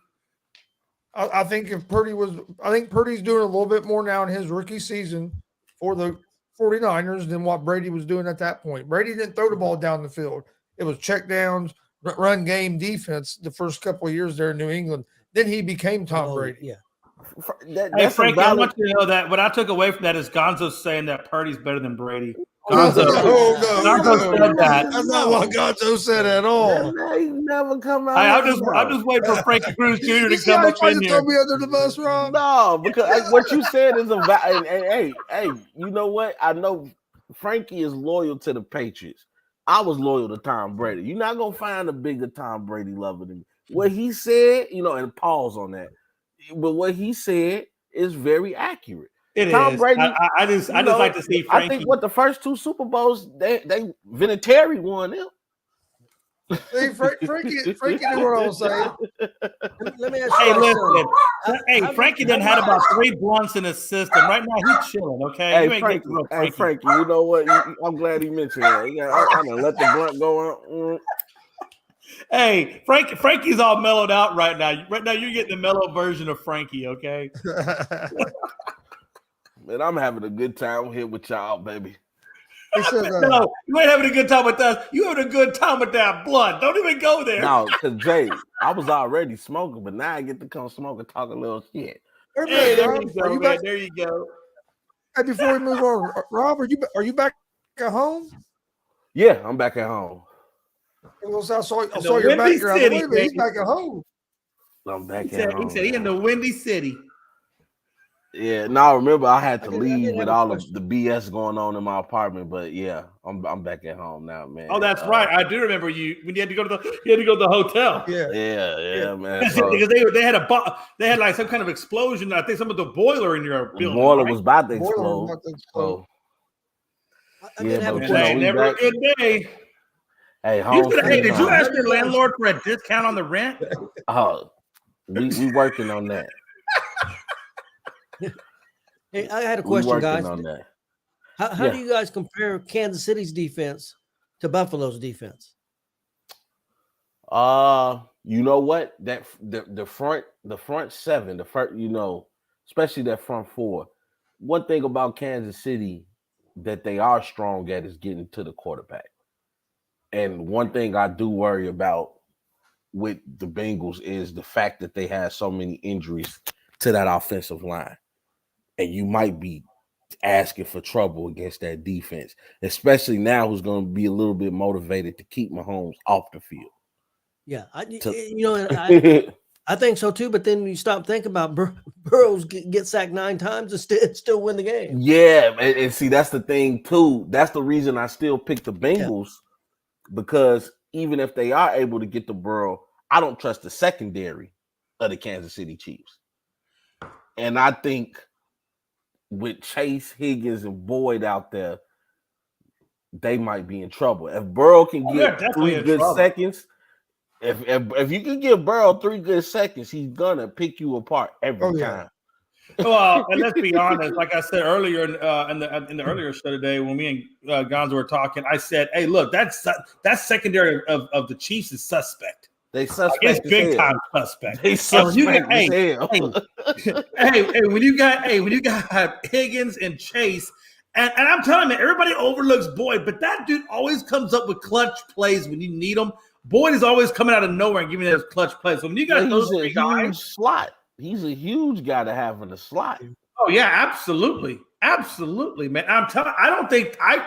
I think Purdy's doing a little bit more now in his rookie season for the 49ers than what Brady was doing at that point. Brady didn't throw the ball down the field. It was check downs, run game defense the first couple of years there in New England. Then he became Tom Brady. Yeah. Hey, Frankie, I want you to know that what I took away from that is Gonzo saying that Purdy's better than Brady. Gonzo said that. That's not what Gonzo said at all. He never come out. I'm just waiting for Frankie Cruz Jr. to come up in here. Throw me under the bus, Rob? No, because what you said is hey, you know what? I know Frankie is loyal to the Patriots. I was loyal to Tom Brady. You're not gonna find a bigger Tom Brady lover than me. What he said, and pause on that. But what he said is very accurate. Tom Brady. I just like to see Frankie. I think the first 2 Super Bowls they Vinatieri won them. See, Frankie knew what I was saying. Let me ask you. Listen. Frankie done had about 3 blunts in his system. Right now he's chilling. Okay. Frankie, you know what? I'm glad he mentioned that. I'm gonna let the blunt go on. Hey, Frankie's all mellowed out right now. Right now, you're getting the mellow version of Frankie, okay? Man, I'm having a good time here with y'all, baby. No, you ain't having a good time with us. You having a good time with that blunt. Don't even go there. No, because Jay, I was already smoking, but now I get to come smoke and talk a little shit. Hey, there you go, man. There you go. Hey, before we move on, Rob, are you back at home? Yeah, I'm back at home. I saw your background. Wait a minute, he's back at home. I'm back at home. He said he in the Windy City. Yeah, now remember I had to leave with all of the BS going on in my apartment, but yeah, I'm back at home now, man. Oh, that's right. I do remember you when you had to go to the hotel. Yeah, man. Because they had like some kind of explosion. I think some of the boiler in your building. The boiler was about to explode. So, never a good day. Hey, did you ask your landlord for a discount on the rent? Oh, we working on that. Hey, I had a question, guys. On that. How do you guys compare Kansas City's defense to Buffalo's defense? You know what? That the front 7, especially that front 4. One thing about Kansas City that they are strong at is getting to the quarterback. And one thing I do worry about with the Bengals is the fact that they have so many injuries to that offensive line. And you might be asking for trouble against that defense, especially now who's going to be a little bit motivated to keep Mahomes off the field. Yeah, I think so too. But then you stop thinking about Burrows get sacked 9 times and still win the game. Yeah, and see, that's the thing too. That's the reason I still pick the Bengals because even if they are able to get the Burrow, I don't trust the secondary of the Kansas City Chiefs. And I think with Chase, Higgins, and Boyd out there, they might be in trouble. If Burrow can get 3 good seconds, if you can give Burrow 3 good seconds, he's gonna pick you apart every time. Well, and let's be honest. Like I said earlier in the earlier show today, when me and Gonzo were talking, I said, "Hey, look, that secondary of the Chiefs is suspect." They suspect. It's big time suspect. They suspect as hell. When you got Higgins and Chase, and I'm telling you, everybody overlooks Boyd, but that dude always comes up with clutch plays when you need them. Boyd is always coming out of nowhere and giving those clutch plays. So when you got those three guys, slot. He's a huge guy to have in the slot. Oh yeah, absolutely, man. I'm telling.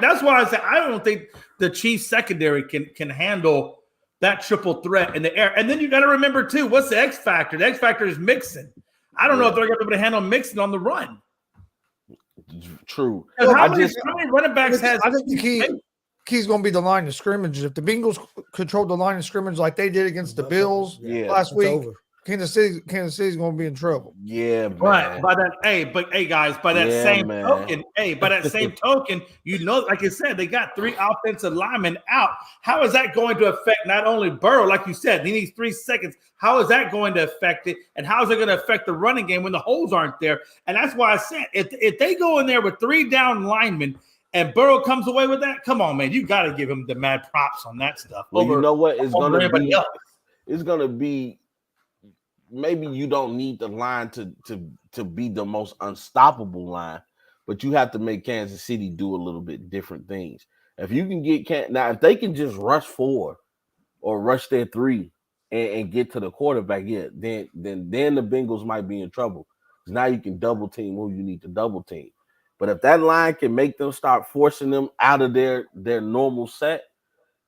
That's why I say I don't think the Chiefs secondary can handle that triple threat in the air. And then you got to remember too, what's the X factor? The X factor is Mixon. I don't know if they're going to be able to handle Mixon on the run. True. How many running backs has? I think the key's going to be the line of scrimmage. If the Bengals controlled the line of scrimmage like they did against the Bills last week, over. Kansas City's going to be in trouble. Yeah, man. Right. By that same token, you know, like I said, they got 3 offensive linemen out. How is that going to affect not only Burrow, like you said, he needs 3 seconds. How is that going to affect it? And how is it going to affect the running game when the holes aren't there? And that's why I said, if they go in there with 3 down linemen and Burrow comes away with that, come on, man, you got to give him the mad props on that stuff. Well, you know what? It's going to be. Maybe you don't need the line to be the most unstoppable line, but you have to make Kansas City do a little bit different things. If you can now, if they can just rush 4 or rush their 3 and get to the quarterback, then the Bengals might be in trouble. Because now you can double team who you need to double team. But if that line can make them start forcing them out of their normal set,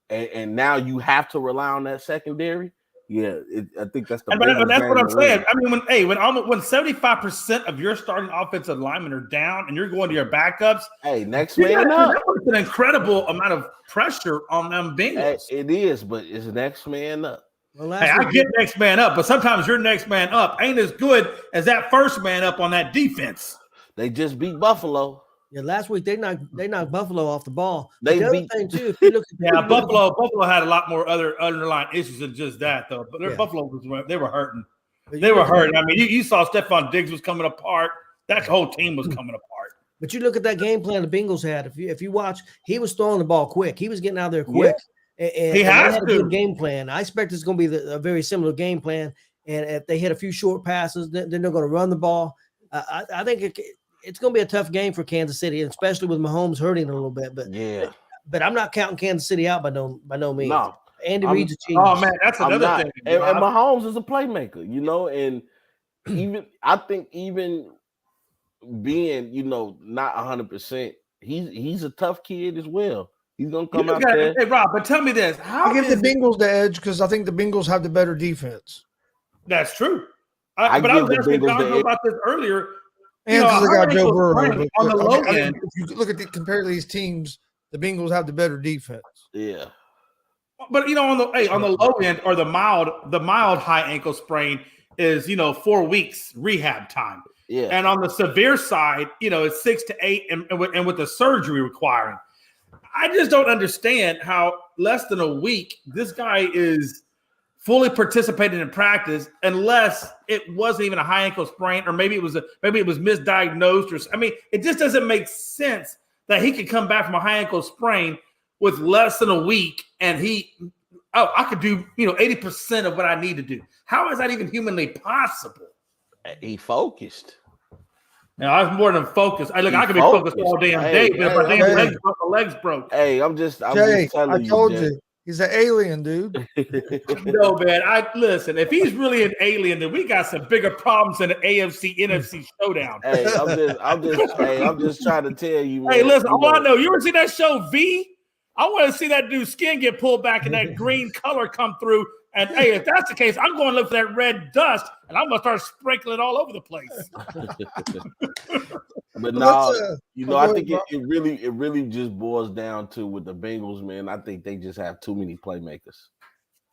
and now you have to rely on that secondary. Yeah, I think that's the. That's what I'm saying. I mean, when 75% of your starting offensive linemen are down and you're going to your backups, next man up. That's an incredible amount of pressure on them Bengals. It is, but it's next man up. Well, I get next man up, but sometimes your next man up ain't as good as that first man up on that defense. They just beat Buffalo. Yeah, last week they knocked Buffalo off the ball. They the beat. Other thing too, if you look at Buffalo had a lot more other underlying issues than just that, though. But Buffalo they were hurting. They were hurting. I mean, you saw Stephon Diggs was coming apart. That whole team was coming apart. But you look at that game plan the Bengals had. If you watch, he was throwing the ball quick. He was getting out there quick. Yeah. And he has a good game plan. I expect it's going to be a very similar game plan. And if they hit a few short passes, then they're going to run the ball. I think it's going to be a tough game for Kansas City, especially with Mahomes hurting a little bit. But I'm not counting Kansas City out by no means. No, Andy Reid's a genius. Oh man, that's another thing. And Mahomes is a playmaker, and I think even being not 100%, he's a tough kid as well. He's gonna come out there. Hey Rob, but tell me this: I give the Bengals the edge because I think the Bengals have the better defense. That's true. But I was asking John about this earlier. And because they got Joe Burrow. On the low end, if you look at compare these teams, the Bengals have the better defense. Yeah. But on the low end or the mild high ankle sprain is 4 weeks rehab time. Yeah. And on the severe side, it's 6 to 8 and with the surgery requiring. I just don't understand how less than a week this guy is fully participating in practice unless it wasn't even a high ankle sprain, or maybe it was misdiagnosed, or it just doesn't make sense that he could come back from a high ankle sprain with less than a week and I could do 80% of what I need to do. How is that even humanly possible? He focused. Now I was more than focused. I could be focused all damn day, but if my damn legs broke. Hey, I'm just telling I told you. He's an alien, dude. No, man. Listen. If he's really an alien, then we got some bigger problems in the AFC NFC showdown. Hey, I'm just trying to tell you, man. Hey, listen. I know. You ever see that show V? I want to see that dude's skin get pulled back and that green color come through. And hey, if that's the case, I'm going to look for that red dust and I'm going to start sprinkling all over the place. But now, I think it really just boils down to with the Bengals, man. I think they just have too many playmakers.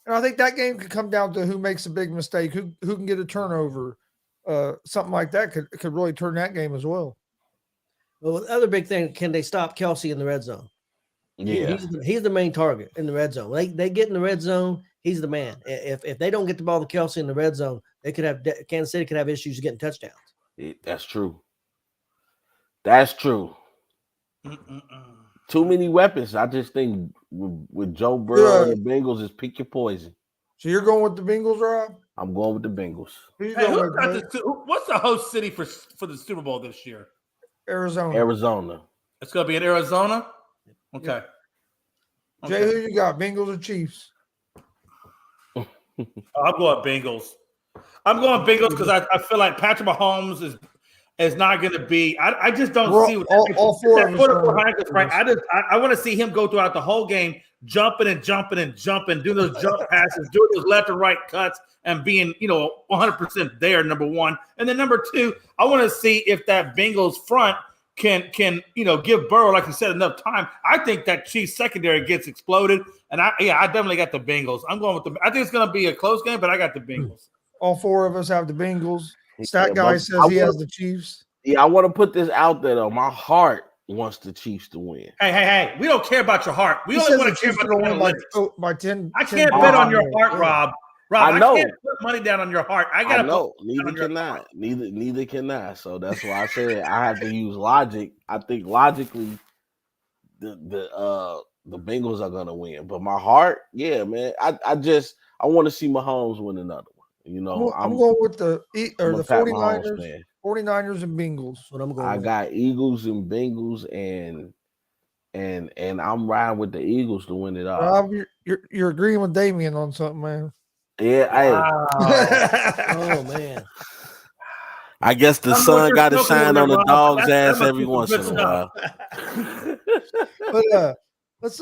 And I think that game could come down to who makes a big mistake, who can get a turnover. Something like that could really turn that game as well. Well, the other big thing, can they stop Kelsey in the red zone? Yeah, he's the main target in the red zone. They get in the red zone, he's the man. If they don't get the ball to Kelsey in the red zone, Kansas City could have issues getting touchdowns. That's true. That's true. Too many weapons. I just think with Joe Burrow and the Bengals is pick your poison. So you're going with the Bengals, Rob? I'm going with the Bengals. Who you Hey, going with? what's the host city for the Super Bowl this year? Arizona. It's going to be in Arizona? Okay. Jay, who you got, Bengals or Chiefs? I'm going Bengals. I'm going Bengals because I feel like Patrick Mahomes is not going to be. I just don't see all four of us. Right. I want to see him go throughout the whole game, jumping, doing those jump passes, doing those left and right cuts, and being 100% there. Number one, and then number two, I want to see if that Bengals front can give Burrow, like you said, enough time. I think that Chiefs secondary gets exploded, and I definitely got the Bengals. I'm going with them. I think it's going to be a close game, but I got the Bengals. All four of us have the Bengals. Stat guy says he has the Chiefs. Yeah, I want to put this out there though. My heart wants the Chiefs to win. Hey! We don't care about your heart. We only want to care about the win by 10. I can't bet on your heart, Rob. I know. I can't put money down on your heart. I know. Neither can I. Neither can I. So that's why I said I have to use logic. I think logically, the Bengals are gonna win. But my heart, yeah, man. I want to see Mahomes win another one. I'm going with the 49ers. 49ers and Bengals. What I'm going. I got Eagles and Bengals, and I'm riding with the Eagles to win it all. Rob, you're agreeing with Damian on something, man. Yeah, wow. Oh man. I guess the sun got to shine on the dog's ass every once in a while. But let's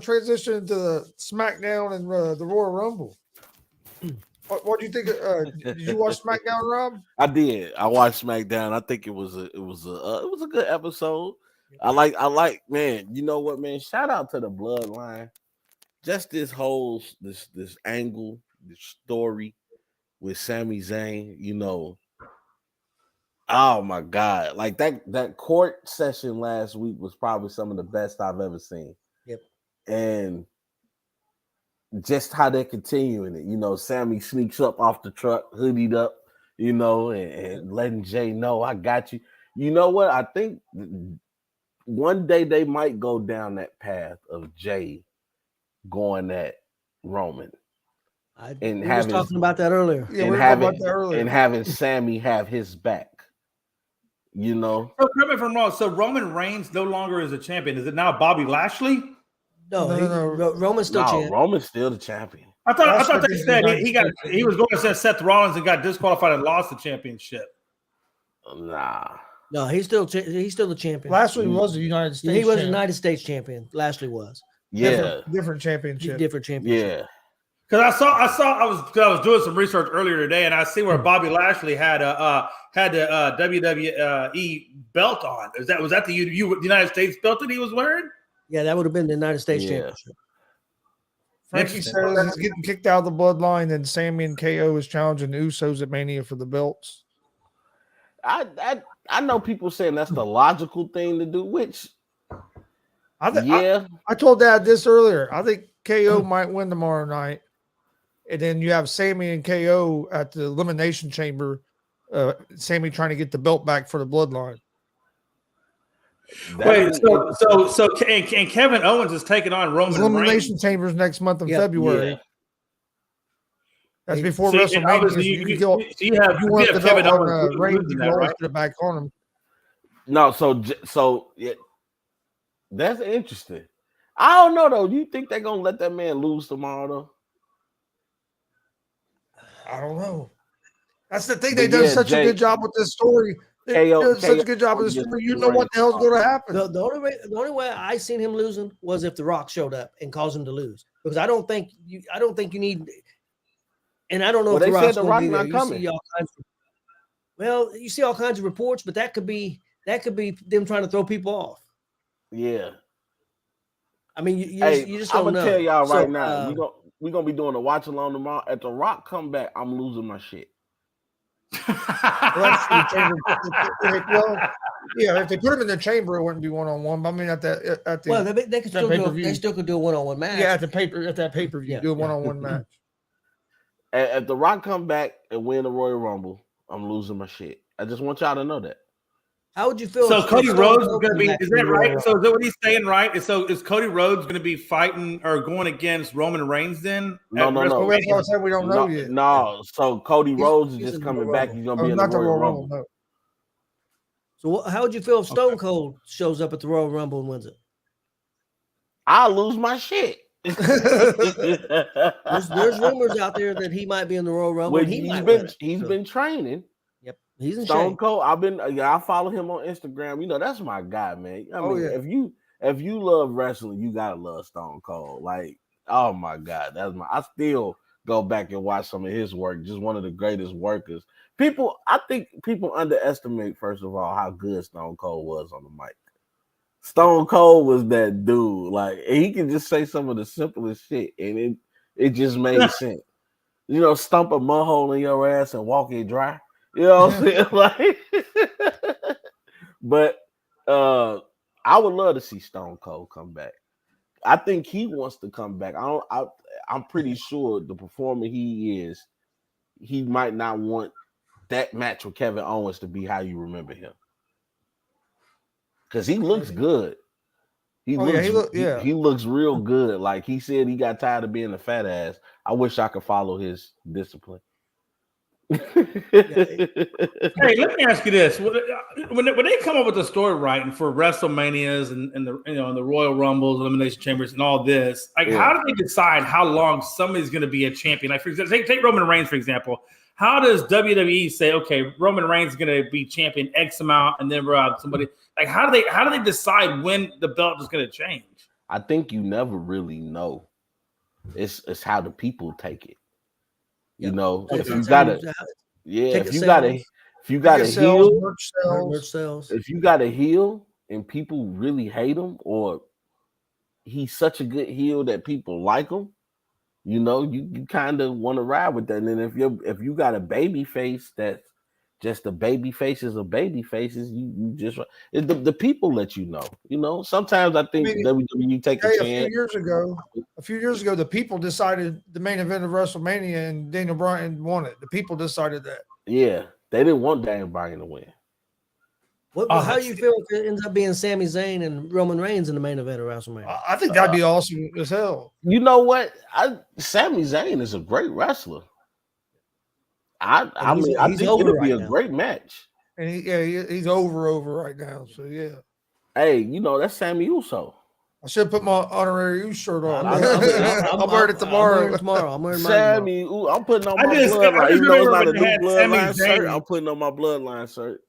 transition into the SmackDown and the Royal Rumble. What do you think? Did you watch SmackDown, Rob? I did. I watched SmackDown. I think it was a good episode. I like, man. You know what, man? Shout out to the Bloodline. Just this whole this angle, this story with Sami Zayn. Oh my God! Like that court session last week was probably some of the best I've ever seen. Yep. And just how they're continuing it. Sammy sneaks up off the truck, hoodied up, and letting Jay know, I got you. You know what? I think one day they might go down that path of Jay going at Roman. We was talking about that earlier. Yeah, we were talking about that earlier. And having Sammy have his back. So correct me if I'm wrong. So Roman Reigns no longer is a champion. Is it now Bobby Lashley? No. Roman's still champion. Roman's still the champion. I thought they said he was going to send Seth Rollins and got disqualified and lost the championship. Nah. No, he's still the champion. Lashley was the United States. He was the United States champion. Lashley was. Yeah. Different championship. Different championship. Yeah. Because I was doing some research earlier today, and I see where Bobby Lashley had the WWE belt on. Was that the United States belt that he was wearing? Yeah, that would have been the United States championship. Frankie says he's getting kicked out of the Bloodline, and Sammy and KO is challenging the Usos at Mania for the belts. I know people saying that's the logical thing to do, which I told Dad this earlier. I think KO might win tomorrow night. And then you have Sammy and KO at the Elimination Chamber. Sammy trying to get the belt back for the Bloodline. Wait, so Kevin Owens is taking on Roman Elimination Reigns. Chambers next month in February. Yeah. That's before WrestleMania. You have Kevin Owens Reigns, you can always put it back on him. No, so yeah, that's interesting. I don't know though. Do you think they're gonna let that man lose tomorrow though? I don't know. That's the thing. They've done such a good job with this story. They've done such a good job with this story. You know what the hell's going to happen. The only way I seen him losing was if The Rock showed up and caused him to lose. Because I don't think you need. And I don't know if they said The Rock's not coming. You see all kinds of reports, but that could be them trying to throw people off. Yeah. I mean, you just don't know. I'm gonna tell y'all right now. We're gonna be doing a watch along tomorrow. At The Rock come back, I'm losing my shit. If they put him in the chamber, it wouldn't be 1-on-1. But I mean, they could still do a 1-on-1 match. Yeah, at that pay-per-view, do a 1-on-1 match. If The Rock come back and win the Royal Rumble, I'm losing my shit. I just want y'all to know that. How would you feel? So if Cody Stone Rhodes is Cold going to came be. back Is to that the Royal right? So Rumble? is that what he's saying? Right? So is Cody Rhodes going to be fighting or going against Roman Reigns then? No. Well, that's what I said. We don't know yet. No. So Cody Rhodes is He's just in the coming Royal back. Rumble. He's gonna be in the Not the Royal Royal Rumble. No. So how would you feel if Stone Cold shows up at the Royal Rumble and wins it? I'll lose my shit. There's rumors out there that he might be in the Royal Rumble. Well, And he's been training. Yep, he's in Stone shape. Cold. I follow him on Instagram. You know, that's my guy, man. I mean, yeah. if you love wrestling, you gotta love Stone Cold. Like, oh my God, I still go back and watch some of his work. Just one of the greatest workers. I think people underestimate, first of all, how good Stone Cold was on the mic. Stone Cold was that dude. Like, he can just say some of the simplest shit, and it just made sense. You know, stump a mud hole in your ass and walk it dry. You know what I'm saying? Like, but I would love to see Stone Cold come back. I think he wants to come back. I'm pretty sure the performer he is, he might not want that match with Kevin Owens to be how you remember him. Because he looks good. He looks real good. Like he said, he got tired of being a fat ass. I wish I could follow his discipline. Hey, let me ask you this: when they come up with the story right, and for WrestleManias and the and the Royal Rumbles, Elimination Chambers, and all this, like how do they decide how long somebody's going to be a champion? Like for example, take Roman Reigns for example. How does WWE say, okay, Roman Reigns is going to be champion X amount, and then somebody like how do they decide when the belt is going to change? I think you never really know. It's how the people take it. You know, if you got a heel, if you got a heel and people really hate him, or he's such a good heel that people like him, you know, you kind of want to ride with that. And then if you got a baby face that's just the baby faces of baby faces, you just the people let you know. You know, sometimes I think WWE take a chance. A few years ago, the people decided the main event of WrestleMania and Daniel Bryan won it. The people decided that. Yeah, they didn't want Daniel Bryan to win. How do you feel if it ends up being Sami Zayn and Roman Reigns in the main event of WrestleMania? I think that'd be awesome as hell. You know what? Sami Zayn is a great wrestler. I think it'll be a great match. And he's over right now. So yeah. Hey, you know that's Sammy Uso. I should put my honorary Uso shirt on. I'm wearing it tomorrow. I'm wearing Sammy. I'm putting on my bloodline. Even though it's not a new bloodline shirt, I'm putting on my bloodline shirt.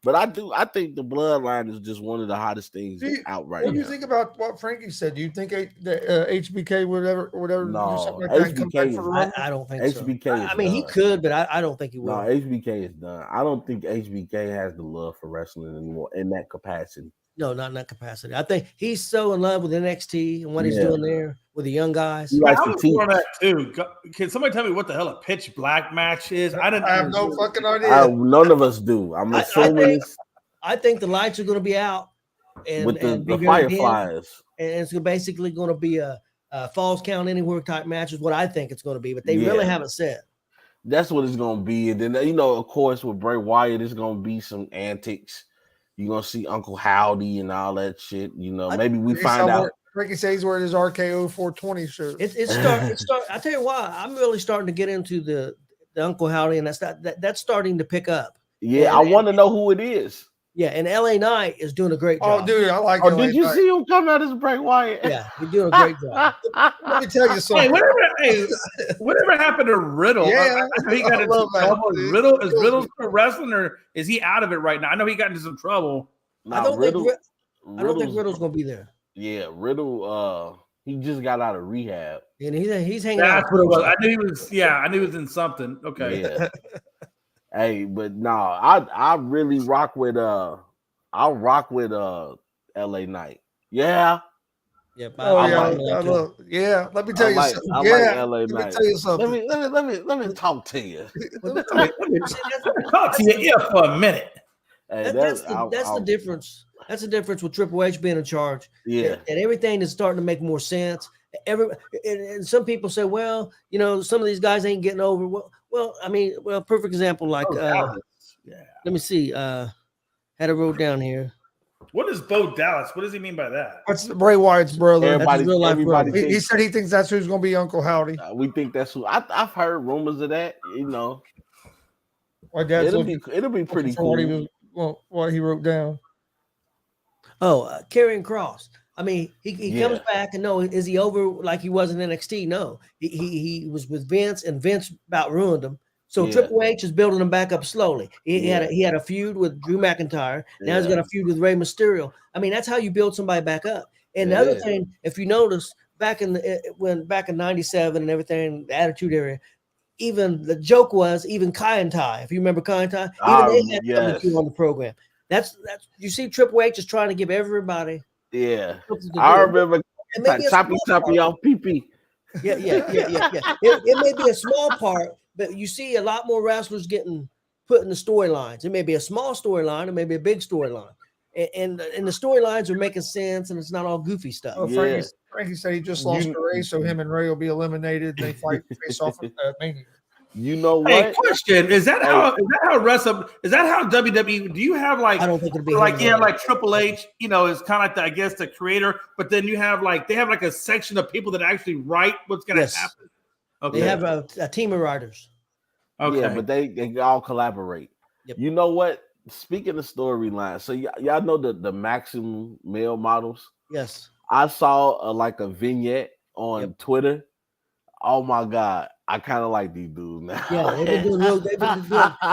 But I think the bloodline is just one of the hottest things out right now. What do you think about what Frankie said? Do you think HBK whatever? No, HBK I don't think so. I mean, he could, but I don't think he will. No, HBK is done. I don't think HBK has the love for wrestling anymore in that capacity. No, not in that capacity. I think he's so in love with NXT and what he's doing there with the young guys. He likes to teach. That too. Can somebody tell me what the hell a pitch black match is? I have no fucking idea. None of us do. I'm assuming. I think the lights are going to be out with the fireflies, and it's basically going to be a falls count anywhere type match is what I think it's going to be. But they really haven't said. That's what it's going to be. And then of course, with Bray Wyatt, there's going to be some antics. You're gonna see Uncle Howdy and all that shit. Maybe we find out. Ricky says he's wearing his RKO 420 shirt. It's start. I tell you why, I'm really starting to get into the Uncle Howdy, and that's starting to pick up. Yeah, I want to know who it is. Yeah, and LA Knight is doing a great job. Oh, dude, I like. Oh, did you see him come out as Bray Wyatt? Yeah, he's doing a great job. Let me tell you something. Whatever happened to Riddle? Yeah, I know he got into trouble. Riddle still wrestling, or is he out of it right now? I know he got into some trouble. I don't think Riddle's gonna be there. Yeah, Riddle. He just got out of rehab, and he's hanging out. That's what it was. I knew he was. Yeah, I knew he was in something. Okay. Yeah. Hey, but no, I really rock with I'll rock with LA Knight. Yeah. Yeah, let me tell you something. I like LA Knight. Let me tell you something. Let me talk to you. Talk to your ear for a minute. Hey, that's the difference. That's the difference with Triple H being in charge. Yeah. And everything is starting to make more sense. And some people say, well, some of these guys ain't getting over. Well, I mean, perfect example, like let me see. Had it wrote down here. What is Bo Dallas? What does he mean by that? That's Bray Wyatt's brother. That's his real life brother. He said he thinks that's who's going to be Uncle Howdy. We think that's who. I've heard rumors of that. You know, My dad's it'll be pretty cool. What he wrote down. Oh, Karrion Kross. I mean, he comes back and no, is he over like he was in NXT? No, he was with Vince and Vince about ruined him. So Triple H is building him back up slowly. He had a feud with Drew McIntyre. Now he's got a feud with Rey Mysterio. I mean, that's how you build somebody back up. And the other thing, if you notice, back in '97 and everything, the Attitude Era, even the joke was even Kai and Tai. If you remember Kai and Tai, even they had something to do on the program. That's you see, Triple H is trying to give everybody. Yeah, I remember choppy off PP. Yeah. It may be a small part, but you see a lot more wrestlers getting put in the storylines. It may be a small storyline, it may be a big storyline, and the storylines are making sense, and it's not all goofy stuff. Oh, Frankie said he just lost to Ray, so him and Ray will be eliminated. And they fight face off at Mania. You know what? Hey, question: Is that how WWE? Do you have like? I don't think it'll be like like Triple H. You know, is kind of like I guess the creator, but then you have like they have like a section of people that actually write what's going to happen. Okay. They have a team of writers. Okay, yeah, but they all collaborate. Yep. You know what? Speaking of storylines, so y'all know the maximum male models. Yes, I saw like a vignette on Twitter. Oh my God. I kind of like these dudes now. Yeah, they've been doing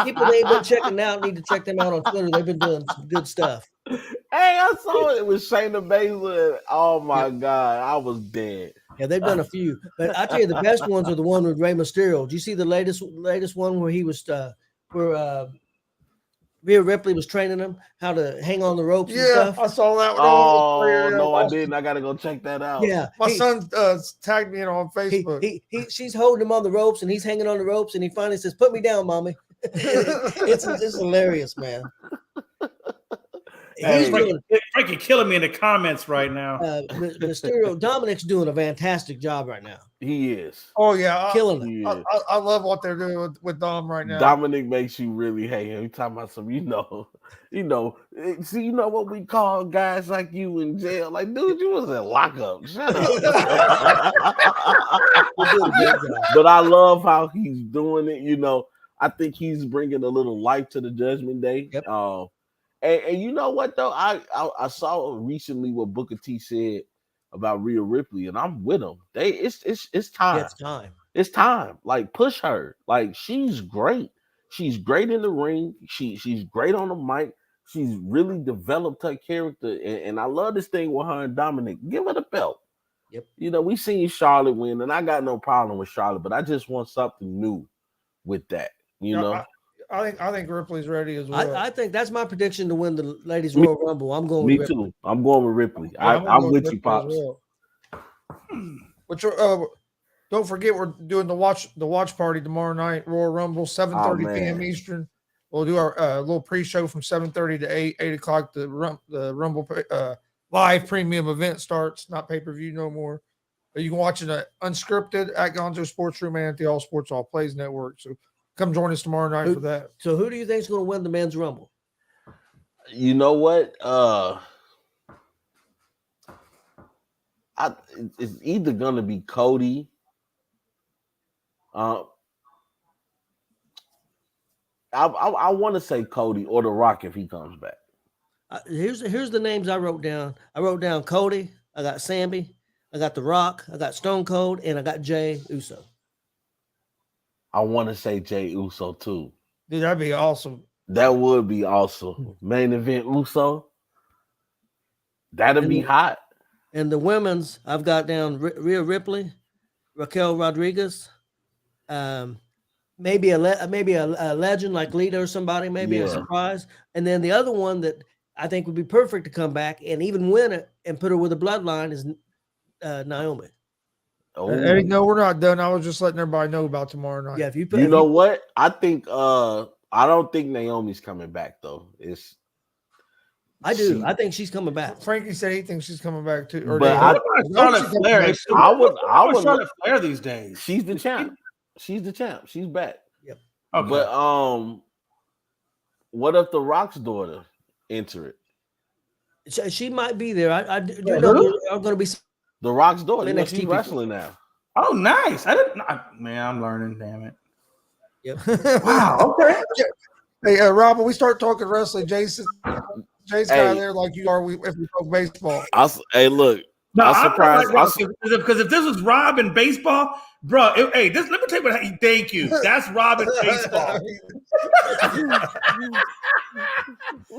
people they ain't been checking out need to check them out on Twitter. They've been doing some good stuff. Hey, I saw it with Shayna Baszler. Oh my God, I was dead. Yeah, they've done a few, but I tell you, the best ones are the one with Rey Mysterio. Do you see the latest one where he was where Rhea Ripley was training him how to hang on the ropes? Yeah, and stuff? I saw that one. Oh no, I didn't. I gotta go check that out. Yeah, my son tagged me in on Facebook. She's holding him on the ropes, and he's hanging on the ropes, and he finally says, "Put me down, mommy." it's hilarious, man. Hey, Frankie killing me in the comments right now. Mysterio Dominic's doing a fantastic job right now. He is. Oh yeah, killing it. I love what they're doing with Dom right now. Dominic makes you really hate him. He's talking about some, see, you know what we call guys like you in jail. Like, dude, you was in lockup. Shut up. But I love how he's doing it. You know, I think he's bringing a little life to the Judgment Day. Yep. And you know what though? I saw recently what Booker T said about Rhea Ripley, and I'm with him. It's time. Yeah, it's time. It's time. Like, push her. Like, she's great. She's great in the ring. She's great on the mic. She's really developed her character, and I love this thing with her and Dominic. Give her the belt. Yep. You know, we seen Charlotte win, and I got no problem with Charlotte, but I just want something new with that. You know. I think Ripley's ready as well. I think that's my prediction to win the Ladies Royal Rumble. I'm going with Ripley. Me too. I'm going with Ripley. Yeah, I'm with you, Pops. Well. Which don't forget we're doing the watch party tomorrow night, Royal Rumble, 7:30 p.m. Eastern. We'll do our little pre-show from 7:30 to 8 o'clock. The Rumble live premium event starts, not pay-per-view no more. But you can watch it unscripted at Gonzo'S Sports Room and at the All Sports All Plays Network. So come join us tomorrow night for that. So who do you think is going to win the men's Rumble? You know what? It's either going to be Cody. I want to say Cody or The Rock if he comes back. Here's the names I wrote down. I wrote down Cody. I got Sammy. I got The Rock. I got Stone Cold, and I got Jey Uso. I want to say Jey Uso too. Dude, that'd be awesome. That would be awesome. Main event Uso. That'd be hot. And the women's, I've got down Rhea Ripley, Raquel Rodriguez, maybe a legend like Lita or somebody, maybe a surprise. And then the other one that I think would be perfect to come back and even win it and put her with a bloodline is Naomi. Oh. Eddie, no, we're not done. I was just letting everybody know about tomorrow night. Yeah, you know what? I think I don't think Naomi's coming back though. I do. I think she's coming back. Frankie said he thinks she's coming back too. Or but Charlotte Flair. I would Charlotte Flair these days. She's the champ. She's the champ. She's back. Yep. Okay. But what if The Rock's daughter enter it. She might be there. I do know there are going to be The Rock's daughter. You know, NXT she's wrestling now. Oh, nice. I didn't. Man, I'm learning. Damn it. Yep. Wow. Okay. Hey, Rob, when we start talking wrestling, Jay's guy there like you are. If we talk baseball, hey, look. No, I'm surprised because if this was Rob in baseball, bro. Let me tell you what. Thank you. That's Rob in baseball.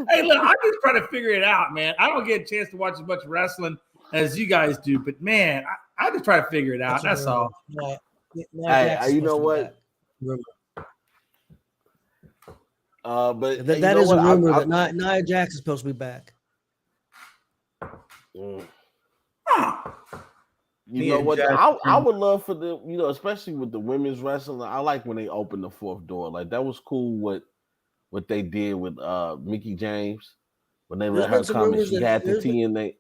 Hey, look, I'm just trying to figure it out, man. I don't get a chance to watch as much wrestling as you guys do, but man, I just try to figure it out. That's all. Hey, you know what? But that is a rumor that Nia Jax is supposed to be back. You know what? I would love for them, especially with the women's wrestling. I like when they open the fourth door. Like that was cool what they did with Mickie James when they let her come and she had the TNA.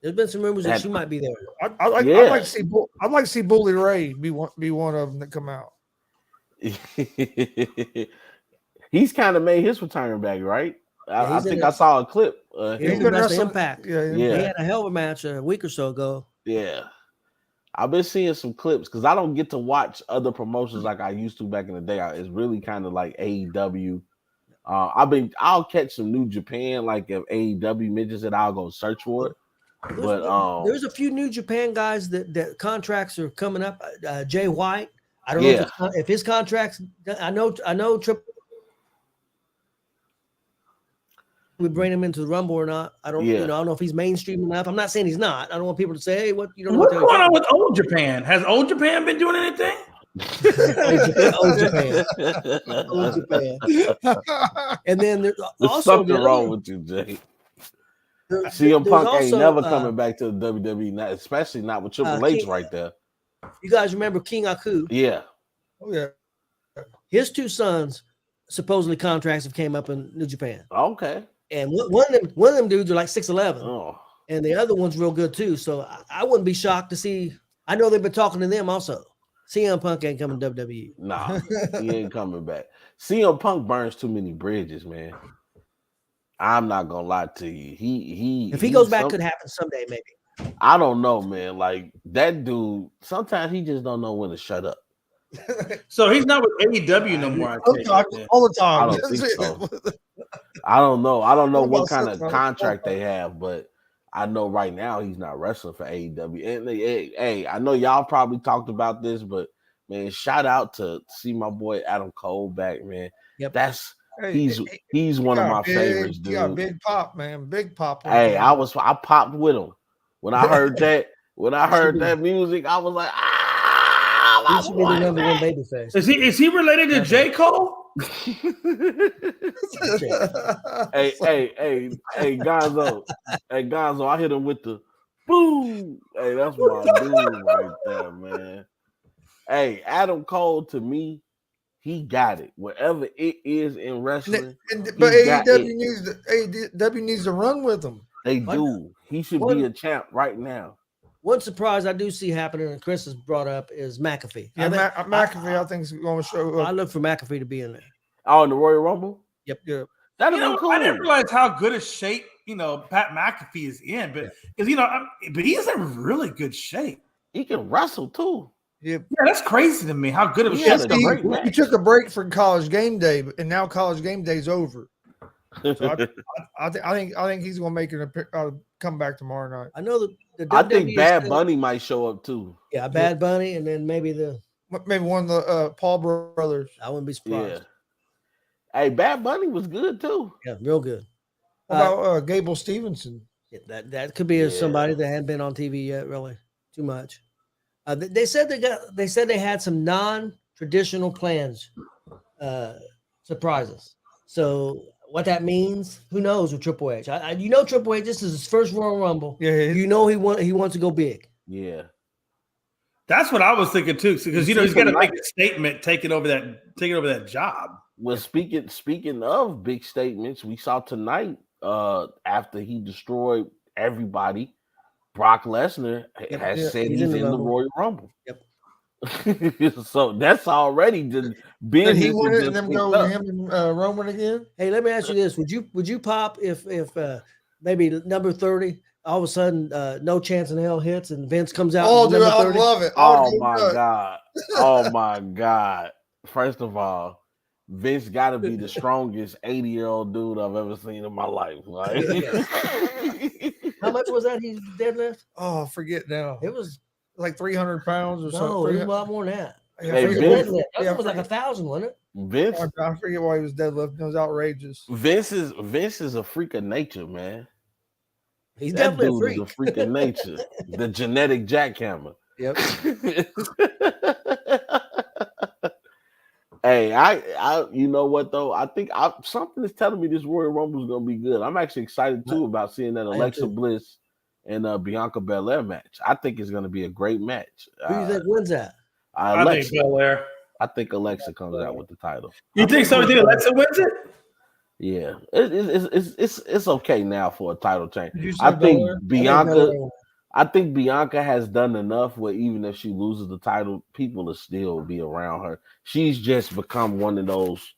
There's been some rumors that she might be there. I'd like to see Bully Ray be one of them that come out. He's kind of made his return back, right? I think I saw a clip. He's been wrestling Impact. Yeah. He had a hell of a match a week or so ago. Yeah. I've been seeing some clips because I don't get to watch other promotions like I used to back in the day. It's really kind of like AEW. I'll catch some New Japan, like if AEW mentions it, I'll go search for it. There's a few New Japan guys that contracts are coming up. Jay White. I don't know if his contracts. I know. Triple. We bring him into the Rumble or not? I don't. I don't know if he's mainstream enough. I'm not saying he's not. I don't want people to say, "Hey, what you don't know?" What's going on with Old Japan? Has Old Japan been doing anything? Old Japan. And then there's also something wrong with you, Jay. CM Punk ain't never coming back to the WWE, especially not with Triple H right there. You guys remember King Aku? Yeah. Oh yeah. His two sons supposedly contracts have came up in New Japan. Okay. And one of them dudes are like 6'11", and the other one's real good too. So I wouldn't be shocked to see. I know they've been talking to them also. CM Punk ain't coming to WWE. Nah, he ain't coming back. CM Punk burns too many bridges, man. I'm not gonna lie to you. If he goes back, could happen someday, maybe. I don't know, man. Like that dude, sometimes he just don't know when to shut up. So he's not with AEW no more. All the time. I don't think so. I don't know. I don't know what kind of contract they have, but I know right now he's not wrestling for AEW. And hey, I know y'all probably talked about this, but man, shout out to see my boy Adam Cole back, man. Yep. He's one of my favorites, dude. Yeah, big pop, man. Big pop. Hey, I popped with him. When I heard that, that music, I was like, he should be the number one babyface. Is he related to J. Cole? hey, Gonzo. Hey, Gonzo, I hit him with the boom. Hey, that's my dude right there, man. Hey, Adam Cole, to me, he got it. Whatever it is in wrestling. But AEW needs to run with him. They do. He should be a champ right now. One surprise I do see happening, and Chris has brought up, is McAfee. Yeah, McAfee, I think is going to show up. I look for McAfee to be in there. Oh, in the Royal Rumble? Yep. That'd be cool. I didn't realize how good a shape, Pat McAfee is in, but but he's in really good shape. He can wrestle too. Yeah, that's crazy to me. How good of a shape. He took a break from College Game Day, and now College Game Day's over. So I think he's going to make it come back tomorrow night. I know I think Bad Bunny might show up too. Yeah, Bad Bunny, and then maybe one of the Paul brothers. I wouldn't be surprised. Yeah. Hey, Bad Bunny was good too. Yeah, real good. What about Gable Stevenson? Yeah, that could be somebody that hadn't been on TV yet. Really, too much. They said they had some non-traditional plans, surprises. So what that means, who knows with Triple H? Triple H. This is his first Royal Rumble. Yeah, he wants to go big. Yeah, that's what I was thinking too. Because he's got to make a statement, taking over that job. Well, speaking of big statements, we saw tonight after he destroyed everybody, Brock Lesnar has said he's in the Royal Rumble. Yep. So that's already the business. Did he win it and just then picked go up. him and Roman again? Hey, let me ask you this: Would you pop if maybe number 30 all of a sudden no chance in hell hits and Vince comes out? Oh, dude, number I 30? love it. Oh my God. Oh my God. First of all, Vince got to be the strongest 80-year-old dude I've ever seen in my life. Like, How much was that he deadlift? Oh, I forget now. It was Like 300 pounds or no, something. it was a lot more than that. Yeah, Hey, For the Vince- deadlift, Yeah, that was like 1,000, wasn't it? Vince, I forget why he was deadlifting. It was outrageous. Vince is a freak of nature, man. He's That definitely dude is a freak of nature. The genetic jackhammer. Yep. Hey, I you know what though? I think something is telling me this Royal Rumble is gonna be good. I'm actually excited too about seeing that Alexa Bliss and Bianca Belair match. I think it's gonna be a great match. Who do you think wins that? I think Belair. I think Alexa comes out with the title. You think so? You think Alexa wins it? Yeah, it's okay now for a title change. Did you say I think Belair? Bianca. I think Bianca has done enough where even if she loses the title, people will still be around her. She's just become one of those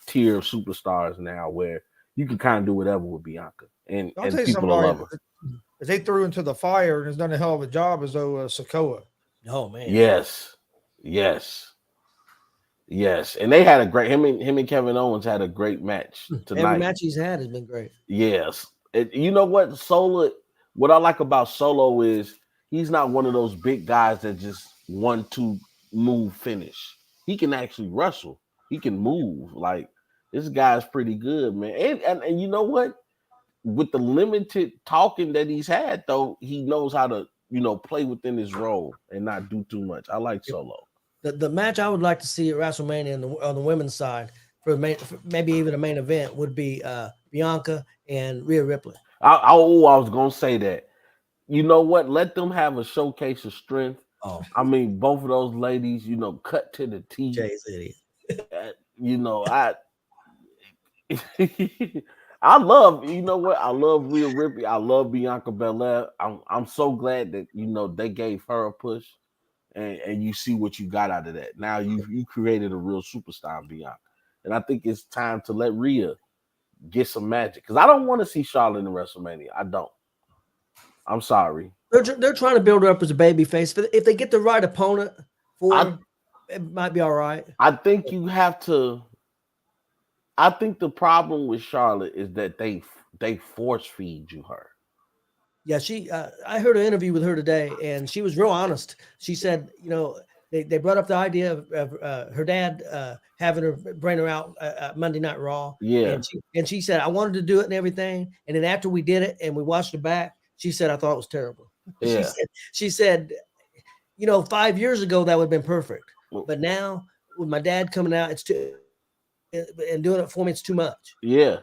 tier of superstars now where you can kind of do whatever with Bianca, and I'll tell you people will somebody love her. that they threw into the fire and has done a hell of a job is Sokoa. Oh man. Yes. And they had a great him and Kevin Owens had a great match tonight. Every match he's had has been great. Yes. You know what? What I like about Solo is he's not one of those big guys that just 1-2 move finish. He can actually wrestle. He can move. Like, this guy's pretty good, man. And you know what? With the limited talking that he's had, though, he knows how to, play within his role and not do too much. I like Solo. The match I would like to see at WrestleMania on the women's side for maybe even a main event would be Bianca and Rhea Ripley. I was gonna say that. You know what? Let them have a showcase of strength. Oh, I mean, both of those ladies, cut to the T. Jay's idiot. I love, I love Rhea Ripley. I love Bianca Belair. I'm so glad that they gave her a push, and you see what you got out of that. Now you created a real superstar, Bianca, and I think it's time to let Rhea get some magic, because I don't want to see Charlotte in WrestleMania. I don't. I'm sorry. They're trying to build her up as a baby face. If they get the right opponent for her, it might be all right. I think you have to. I think the problem with Charlotte is that they force feed you her. Yeah, I heard an interview with her today, and she was real honest. She said, they brought up the idea of her dad having her bring her out Monday Night Raw. Yeah. And she said, I wanted to do it and everything. And then after we did it and we watched it back, she said, I thought it was terrible. Yeah. She said, 5 years ago, that would have been perfect. But now with my dad coming out, it's too, and doing it for me, it's too much. Yeah.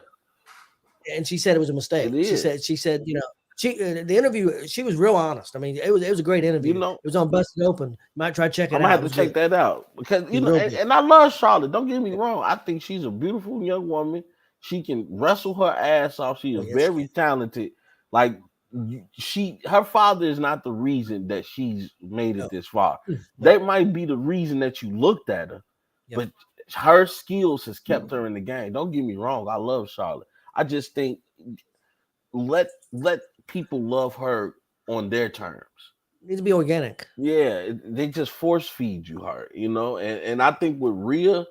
And she said it was a mistake. It is. She said, the interview, she was real honest. I mean, it was a great interview. It was on Busted Open. You might try to check it out. I'm gonna have to check that out, because and I love Charlotte. Don't get me wrong. I think she's a beautiful young woman. She can wrestle her ass off. She is very talented. Like, her father is not the reason that she's made it this far. That might be the reason that you looked at her, but her skills has kept her in the game. Don't get me wrong. I love Charlotte. I just think let people love her on their terms. It needs to be organic. Yeah, they just force feed you her, and I think with Rhea,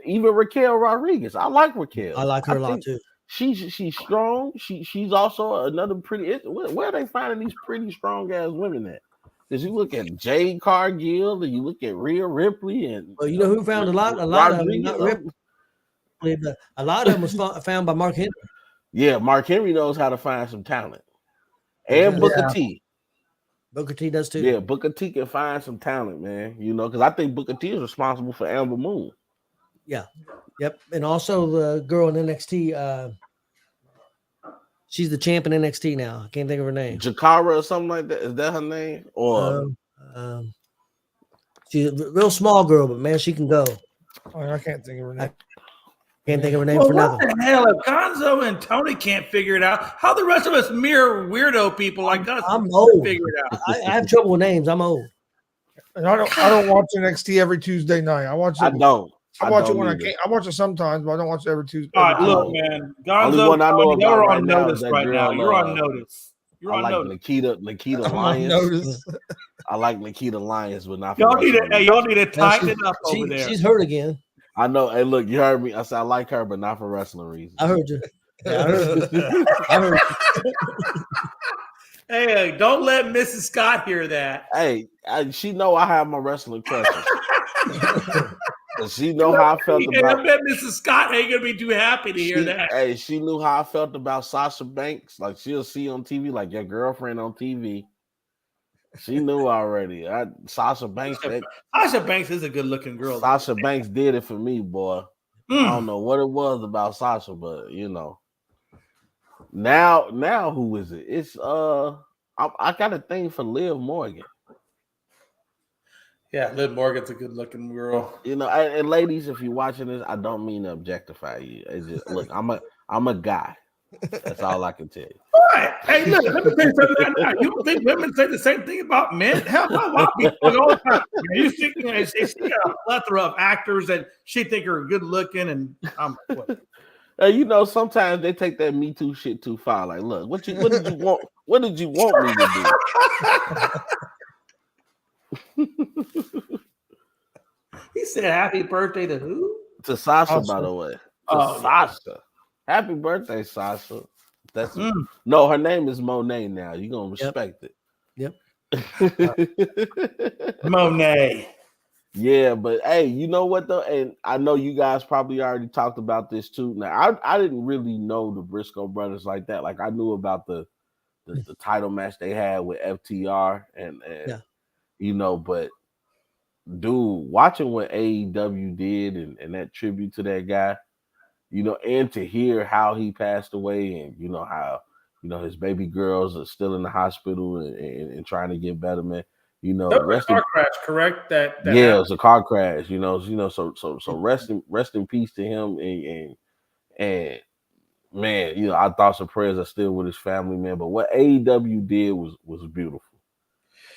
even Raquel Rodriguez, I like Raquel. I like her a lot too. She's strong. She's also another pretty. Where are they finding these pretty strong ass women at? Because you look at Jade Cargill and you look at Rhea Ripley, and well, who found a lot of them, not Ripley, but a lot of them was found by Mark Henry. Yeah, Mark Henry knows how to find some talent, and Booker T. Booker T does too. Yeah, Booker T can find some talent, man. Because I think Booker T is responsible for Amber Moon. Yeah. Yep. And also the girl in NXT, she's the champ in NXT now. I can't think of her name. G.S.R. or something like that. Is that her name? Or she's a real small girl, but man, she can go. I can't think of her name. Can't think of her name for nothing. What the hell? If Gonzo and Tony can't figure it out, how the rest of us mere weirdo people like us I'm old. figure it out? I have trouble with names. I'm old. And I don't watch NXT every Tuesday night. I watch it. I watch it when I can't. I watch it sometimes, but I don't watch it every Tuesday. All right, look, man. Only Gonzo, one I know you're about on notice right now. You're on notice. You're on notice. Nikita Lyons. I like Nikita Lyons, but not for y'all need to tighten it up over there. She's hurt again. I know. Hey, look, you heard me. I said I like her, but not for wrestling reasons. I heard you. Yeah, I heard you. Hey, don't let Mrs. Scott hear that. Hey, she know I have my wrestling crushes. She know how I felt about. I bet Mrs. Scott ain't gonna be too happy to hear that. Hey, she knew how I felt about Sasha Banks. Like she'll see on TV, like your girlfriend on TV. She knew already. Sasha Banks. Sasha Banks is a good-looking girl. Sasha Banks did it for me, boy. I don't know what it was about Sasha, but you know. Now who is it? It's I got a thing for Liv Morgan. Yeah, Liv Morgan's a good-looking girl. You know, and ladies, if you're watching this, I don't mean to objectify you. It's just look, I'm a guy. That's all I can tell you. All right. Hey, look, let me tell you something right now. You don't think women say the same thing about men? Hell no, white people all the time. You see, she got a plethora of actors that she think are good looking, and you know, sometimes they take that Me Too shit too far. Like, look, what did you want? What did you want me to do? He said, "Happy birthday to who?" To Sasha, by the way. Sasha. Happy birthday, Sasha. That's no, her name is Monet now. You're gonna respect it. Yep. Monet. Yeah, but hey, you know what though? And I know you guys probably already talked about this too. Now, I didn't really know the Briscoe brothers like that. Like I knew about the title match they had with FTR and you know, but dude, watching what AEW did and that tribute to that guy. You know, and to hear how he passed away, and you know how his baby girls are still in the hospital and trying to get better, man. You know, that was a car crash, correct? That it was a car crash. You know, so rest in peace to him, and man, you know, our thoughts and prayers are still with his family, man. But what AEW did was beautiful.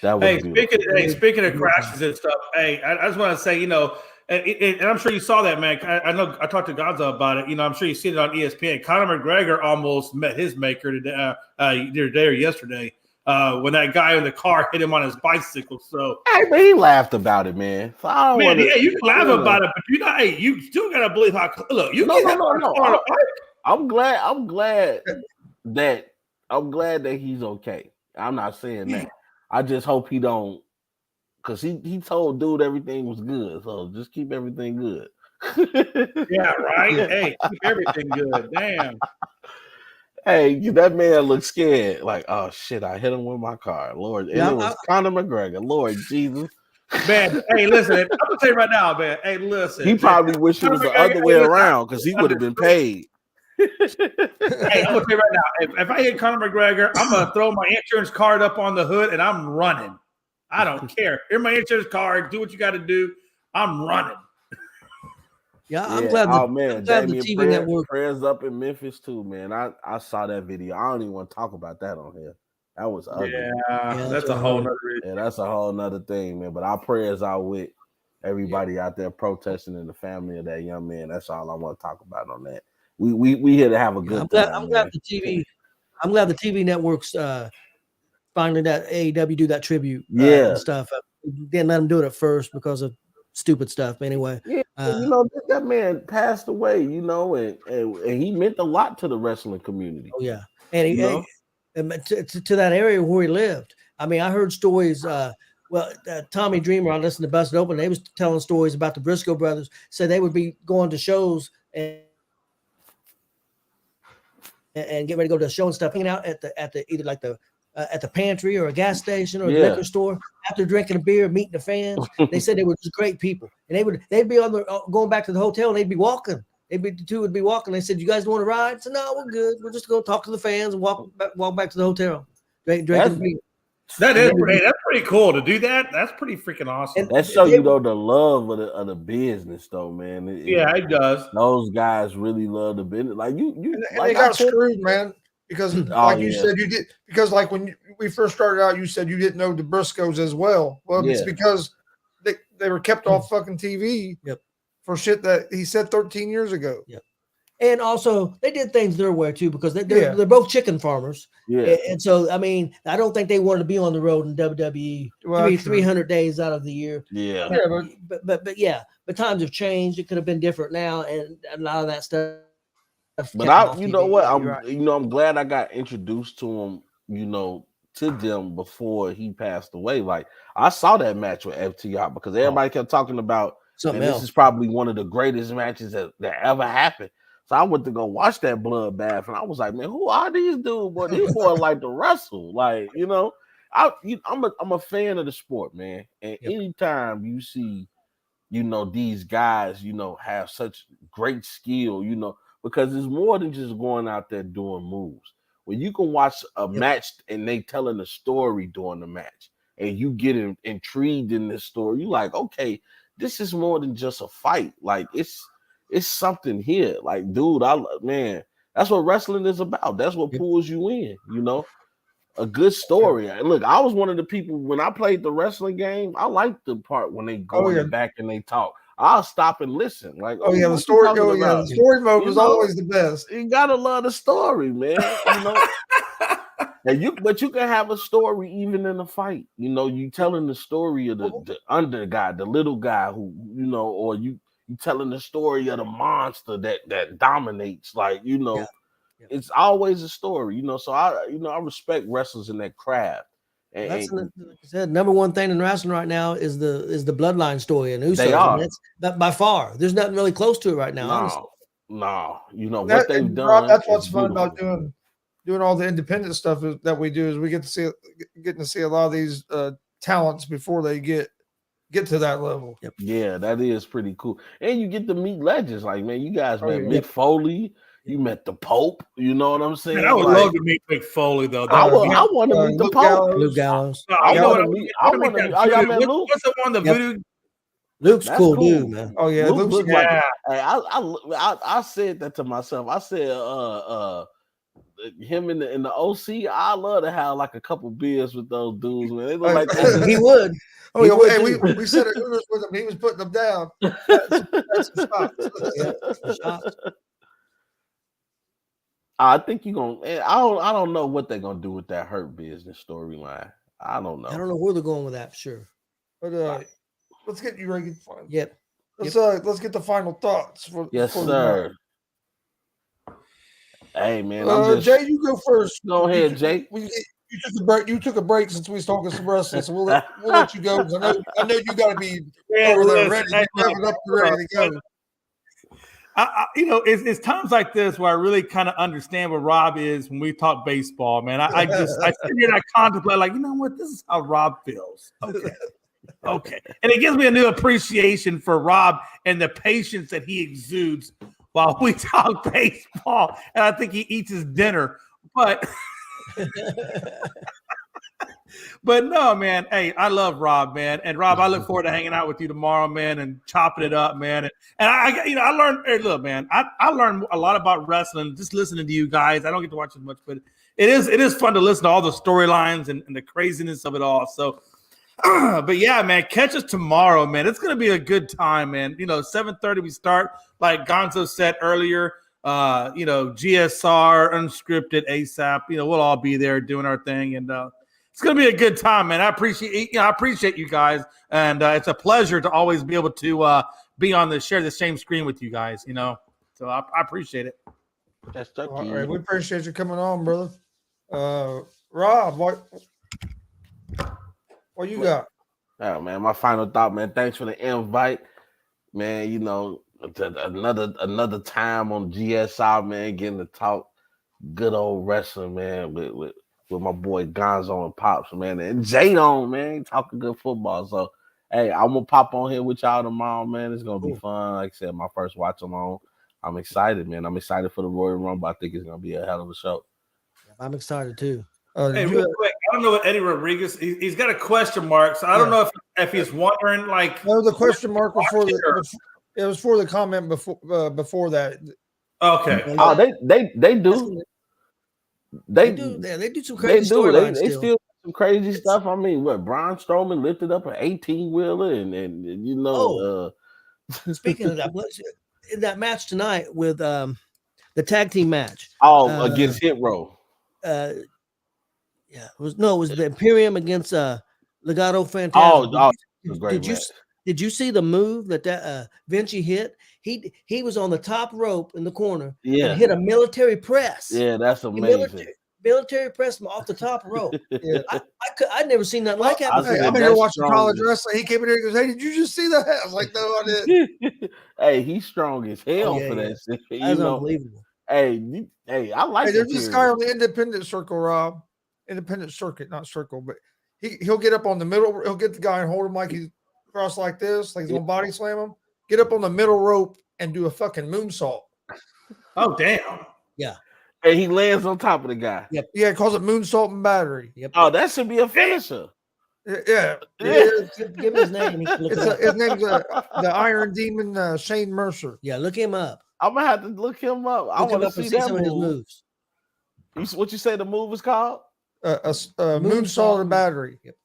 That was beautiful. Speaking of crashes and stuff, hey, I just want to say, you know. And I'm sure you saw that, man. I know I talked to Gonzo about it. You know, I'm sure you seen it on ESPN. Conor McGregor almost met his maker today, either today or yesterday, when that guy in the car hit him on his bicycle. So, hey, but he laughed about it, man. So you can laugh about it, but you still gotta believe how. Look, no. I'm glad that he's okay. I'm not saying that. I just hope he don't. Because he told dude everything was good. So just keep everything good. Yeah, right? Hey, keep everything good. Damn. Hey, that man looked scared. Like, oh, shit, I hit him with my car. Lord. And it was Conor McGregor. Lord Jesus. Man, hey, listen. I'm going to tell you right now, man. Hey, listen. He probably wish it was the other way around because he would have been paid. Hey, I'm going to tell you right now. If I hit Conor McGregor, I'm going to throw my insurance card up on the hood and I'm running. I don't care. Here's my insurance card. Do what you got to do. I'm running. Yeah, I'm glad. I'm glad the TV network prayers up in Memphis too, man. I saw that video. I don't even want to talk about that on here. That was ugly. Yeah, that's a whole nother. Yeah, that's a whole nother thing, man. But our prayers are with everybody out there protesting and the family of that young man. That's all I want to talk about on that. We here to have a good time. I'm glad the TV. I'm glad the TV networks. Finally, that AEW do that tribute and stuff. Didn't let them do it at first because of stupid stuff. Anyway, you know that man passed away. You know, and he meant a lot to the wrestling community. Oh yeah, and to that area where he lived. I mean, I heard stories. Tommy Dreamer, I listened to Busted Open. They was telling stories about the Briscoe brothers. Said they would be going to shows and get ready to go to a show and stuff, hanging out at the either like the at the pantry or a gas station or a liquor store after drinking a beer, meeting the fans. They said they were just great people, and they'd be on the going back to the hotel and they'd be walking. The two would be walking. They said, "You guys want to ride?" I said, "No, we're good. We're just going to talk to the fans and walk back to the hotel." Drinking beer. That's pretty cool to do that. That's pretty freaking awesome. That shows you though the love of the business, though, man. It does. Those guys really love the business. Like you, and like they got screwed, man. Because you said you did, because like when we first started out, you said you didn't know the Briscoes as well. Well, it's because they were kept off fucking TV for shit that he said 13 years ago. Yep. And also, they did things their way too, because they're both chicken farmers. Yeah. And so, I mean, I don't think they wanted to be on the road in WWE 300 days out of the year. Yeah. But times have changed. It could have been different now, and a lot of that stuff. But you know what? I'm glad I got introduced to him, to them before he passed away. Like, I saw that match with FTR because everybody kept talking about this is probably one of the greatest matches that ever happened. So I went to go watch that bloodbath, and I was like, man, who are these dudes? Boy, these boys like to wrestle. Like, I'm a fan of the sport, man. And anytime you see, these guys, have such great skill, because it's more than just going out there doing moves. When you can watch a match and they telling a story during the match, and you get intrigued in this story, you like, okay, this is more than just a fight. Like, it's something here. Like, dude, man, that's what wrestling is about. That's what pulls you in, a good story. Look, I was one of the people when I played the wrestling game. I liked the part when they go in the back and they talk. I'll stop and listen. Like, the story. The story mode was always the best. You gotta love the story, man. But you can have a story even in a fight. You telling the story of the under guy, the little guy who, or you telling the story of the monster that dominates. Like, it's always a story. So I respect wrestlers in that craft. And that's like I said, number one thing in wrestling right now is the bloodline story and Usos. They are. That's by far. There's nothing really close to it right now. Honestly. No. What they've done. That's what's fun about doing all the independent stuff that we do is we getting to see a lot of these talents before they get to that level. Yep. Yeah, that is pretty cool. And you get to meet legends. Like, man, you guys met Mick Foley. You met the Pope. You know what I'm saying? Man, I would love to meet Mick Foley, though. I want to meet the Pope. Luke Gallows. I want to meet. Y'all met Luke? What's the one? The voodoo? Luke's cool dude, man. Oh yeah, Luke's like. Hey, I said that to myself. I said, him in the OC. I love to have like a couple beers with those dudes, man. They look like he would. Oh yeah, we said it with him. He was putting them down. That's some shots. I think you're gonna. I don't know what they're gonna do with that Hurt Business storyline. I don't know. I don't know where they're going with that for sure. But let's get you ready. Yep. Let's get the final thoughts. Yes, sir. Hey man, Jay, you go first. Go ahead, Jay. You took a break. You took a break since we was talking some wrestling, so we'll let you go. I know you got to be over there ready. Ready to go. It's times like this where I really kind of understand what Rob is when we talk baseball, man. I sit here and I contemplate, like, you know what? This is how Rob feels. Okay. And it gives me a new appreciation for Rob and the patience that he exudes while we talk baseball. And I think he eats his dinner. But no, man. Hey, I love Rob, man. And Rob, I look forward to hanging out with you tomorrow, man, and chopping it up, man. And I learned. Hey, look, man, I learned a lot about wrestling just listening to you guys. I don't get to watch as much, but it is fun to listen to all the storylines and the craziness of it all. So, but yeah, man, catch us tomorrow, man. It's gonna be a good time, man. 7:30 we start, like Gonzo said earlier. G.S.R, unscripted, ASAP. We'll all be there doing our thing, and it's gonna be a good time, man. I appreciate you guys, and it's a pleasure to always be able to share the same screen with you guys. So I appreciate it. That's all right. We appreciate you coming on, brother. Rob, what you got? Oh man, my final thought, man. Thanks for the invite, man. Another time on G.S.R, man, getting to talk good old wrestling, man, with my boy Gonzo and Pops, man, and Jadon, man, talking good football. So, hey, I'm gonna pop on here with y'all tomorrow, man. It's gonna be fun. Like I said, my first watch along. I'm excited, man. I'm excited for the Royal Rumble. I think it's gonna be a hell of a show. I'm excited too. Hey, real quick, I don't know what Eddie Rodriguez. He's got a question mark, so I don't know if he's wondering, like. No, the question mark before it was for the comment before that. Okay. Oh, they do. They do. Yeah, they do some crazy storylines still. some crazy stuff. I mean, what Braun Strowman lifted up an 18-wheeler and you know. Speaking of that, in that match tonight with the tag team match. Against Hit Row. Yeah, it was the Imperium against Legado Fantasma. Did you see the move that Vinci hit? He was on the top rope in the corner and hit a military press. Yeah, that's amazing. Military press off the top rope. Yeah, I'd never seen that like that. I'm here watching college wrestling. He came in here and goes, "Hey, did you just see that?" I was like, "No, I didn't." Hey, he's strong as hell for that shit. That's unbelievable. Hey, I like. Hey, there's this guy on the independent circle, Rob. Independent circuit, not circle, but he'll get up on the middle. He'll get the guy and hold him like he's crossed like this, like he's gonna body slam him. Get up on the middle rope and do a fucking moonsault. Oh damn! Yeah. And he lands on top of the guy. Yep. Yeah, calls it moonsault and battery. Yep. Oh, that should be a finisher. Yeah. Give him his name. His name's the Iron Demon, Shane Mercer. Yeah, look him up. I'm gonna have to look him up. I want to see that some of his moves. What you say the move is called? Moonsault and battery. Yep.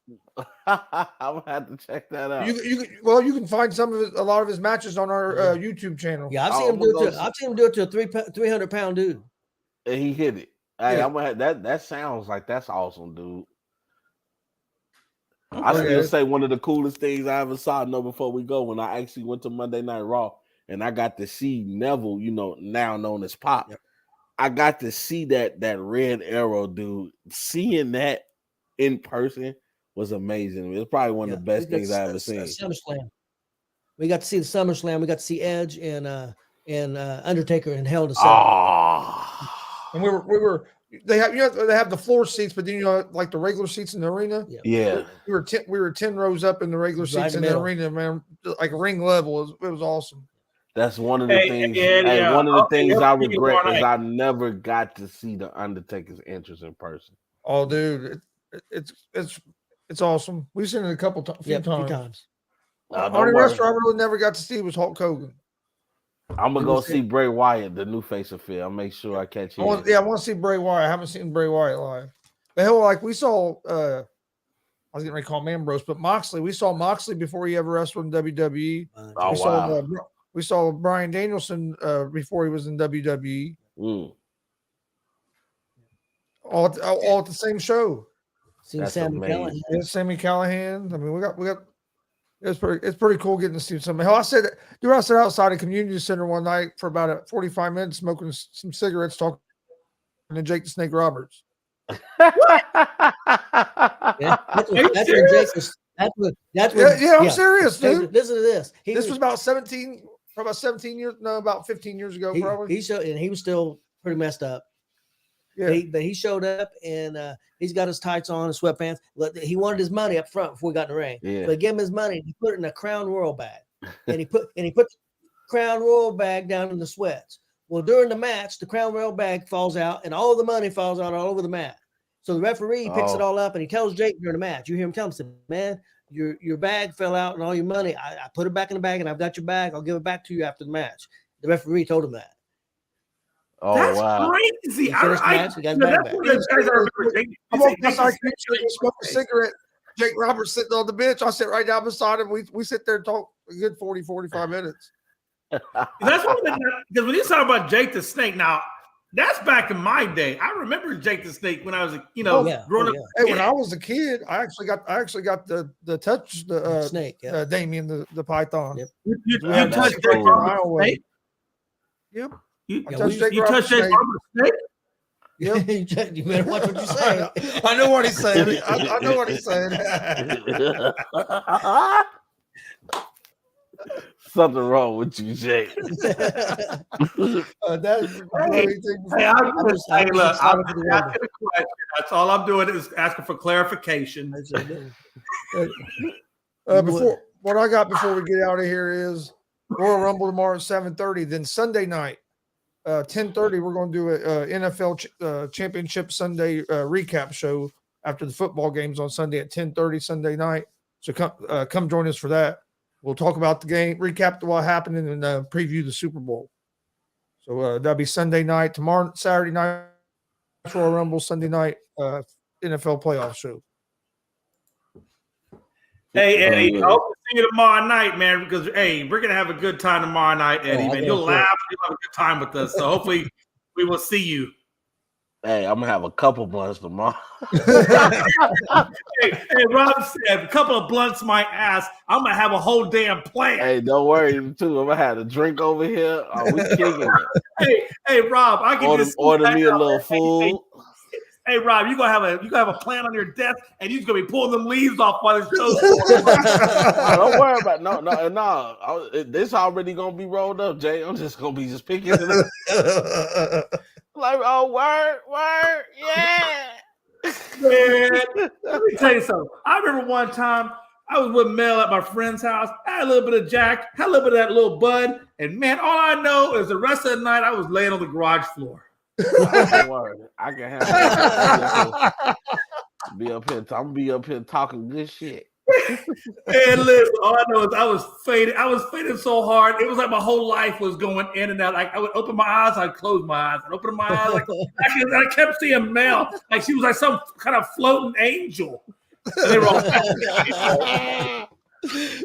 I'm gonna have to check that out. You can find a lot of his matches on our YouTube channel. Yeah, I've seen him do it to a 300-pound dude. And he hit it. Hey, I'm gonna have that sounds like that's awesome, dude. I still say one of the coolest things I ever saw. Before we go, when I actually went to Monday Night Raw and I got to see Neville, now known as Pop. Yep. I got to see that Red Arrow dude. Seeing that in person was amazing. It's probably one of the best things I ever seen. SummerSlam. We got to see the SummerSlam. We got to see Edge and Undertaker in Hell in a Cell. And we were they have the floor seats, but then like the regular seats in the arena. Yeah. We were 10 rows up in the regular seats in the arena, man. Like ring level. It was awesome. That's one of the things. One of the things I regret is I never got to see the Undertaker's entrance in person. Oh, dude, it's awesome. We've seen it a few times. Only wrestler I really never got to see was Hulk Hogan. I'm gonna go see Bray Wyatt, the new face of fear. I'll make sure I catch him. I want to see Bray Wyatt. I haven't seen Bray Wyatt live. But hell, like we saw, I was getting ready to call him Ambrose, but Moxley. We saw Moxley before he ever wrestled in WWE. We saw Bryan Danielson before he was in WWE. All at the same show. Seen Sammy Callahan. Yeah, Sammy Callahan. I mean, we got. It's pretty cool getting to see somebody. Hell, I said outside a community center one night for about 45 minutes, smoking some cigarettes, talking to Jake the Snake Roberts. I'm serious, dude. Listen to this. This was about 17 years. No, about 15 years ago, probably. He was still pretty messed up. Yeah, but he showed up and he's got his tights on and sweatpants. He wanted his money up front before we got in the ring. Yeah. So they gave him his money. He put it in a Crown Royal bag, and he put the Crown Royal bag down in the sweats. Well, during the match, the Crown Royal bag falls out, and all the money falls out all over the mat. So the referee picks it all up, and he tells Jake during the match. You hear him tell him, "Man, your bag fell out, and all your money. I put it back in the bag, and I've got your bag. I'll give it back to you after the match." The referee told him that. Oh, that's crazy. Smoke a cigarette. Jake Roberts sitting on the bench. I sit right down beside him. We sit there and talk a good 40-45 minutes. That's what because when you talk about Jake the Snake, now that's back in my day. I remember Jake the Snake when I was growing up. Hey, when I was a kid, I actually got the touch the snake, Damien the python. Yep. You touched Jake Roberts' snake? Yep. You touched Jake Roberts' snake? Yep. You better watch what you say. I know what he's saying. I know what he's saying. Something wrong with you, Jake. That's all I'm doing is asking for clarification. Before what I got before we get out of here is Royal Rumble tomorrow at 7:30. Then Sunday night, 10:30, we're going to do a NFL Championship Sunday recap show after the football games on Sunday at 10:30 Sunday night. So come join us for that. We'll talk about the game, recap what happened, and then preview the Super Bowl. So that'll be Sunday night. Tomorrow, Saturday night, Royal Rumble. Sunday night, NFL playoff show. Hey, Eddie, I hope to see you tomorrow night, man, because, hey, we're going to have a good time tomorrow night, Eddie, man. You'll laugh. You'll have a good time with us. So hopefully we will see you. Hey, I'm going to have a couple blunts tomorrow. hey, Rob said, a couple of blunts my ass. I'm going to have a whole damn plan. Hey, don't worry, too. I'm going to have a drink over here. We kicking it. Hey, Rob, I can order me a little food. Hey, Rob, you gonna have a plant on your desk, and you're gonna be pulling them leaves off while it's toast. Don't worry about no. This already gonna be rolled up, Jay. I'm just gonna be picking it up. Like, oh, word, yeah. Man, let me tell you something. I remember one time I was with Mel at my friend's house. I had a little bit of Jack, had a little bit of that little bud, and man, all I know is the rest of the night I was laying on the garage floor. I can have be up here. I'm gonna be up here talking good shit. And listen, all I know is I was fading. I was fading so hard. It was like my whole life was going in and out. Like I would open my eyes, I'd close my eyes, and open my eyes. Like I kept seeing Mel, like she was like some kind of floating angel. And they were all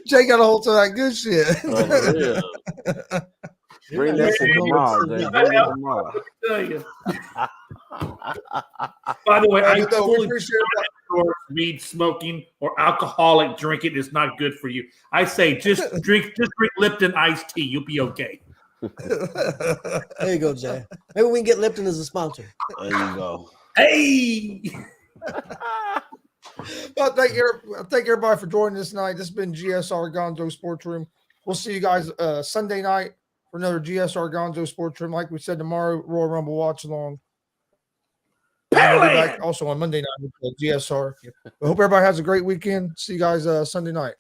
Jay got a hold of that good shit. Yeah. Bring that shit tomorrow, Jay. Bring it tomorrow. Tell you. By the way, I fully appreciate weed smoking or alcoholic drinking is not good for you. I say just drink Lipton iced tea. You'll be okay. There you go, Jay. Maybe we can get Lipton as a sponsor. There you go. Hey. Well, thank everybody for joining us tonight. This has been GSR Gonzo Sports Room. We'll see you guys Sunday night for another GSR Gonzo Sports Room. Like we said, tomorrow, Royal Rumble watch along. We'll be back also on Monday night with GSR. I hope everybody has a great weekend. See you guys Sunday night.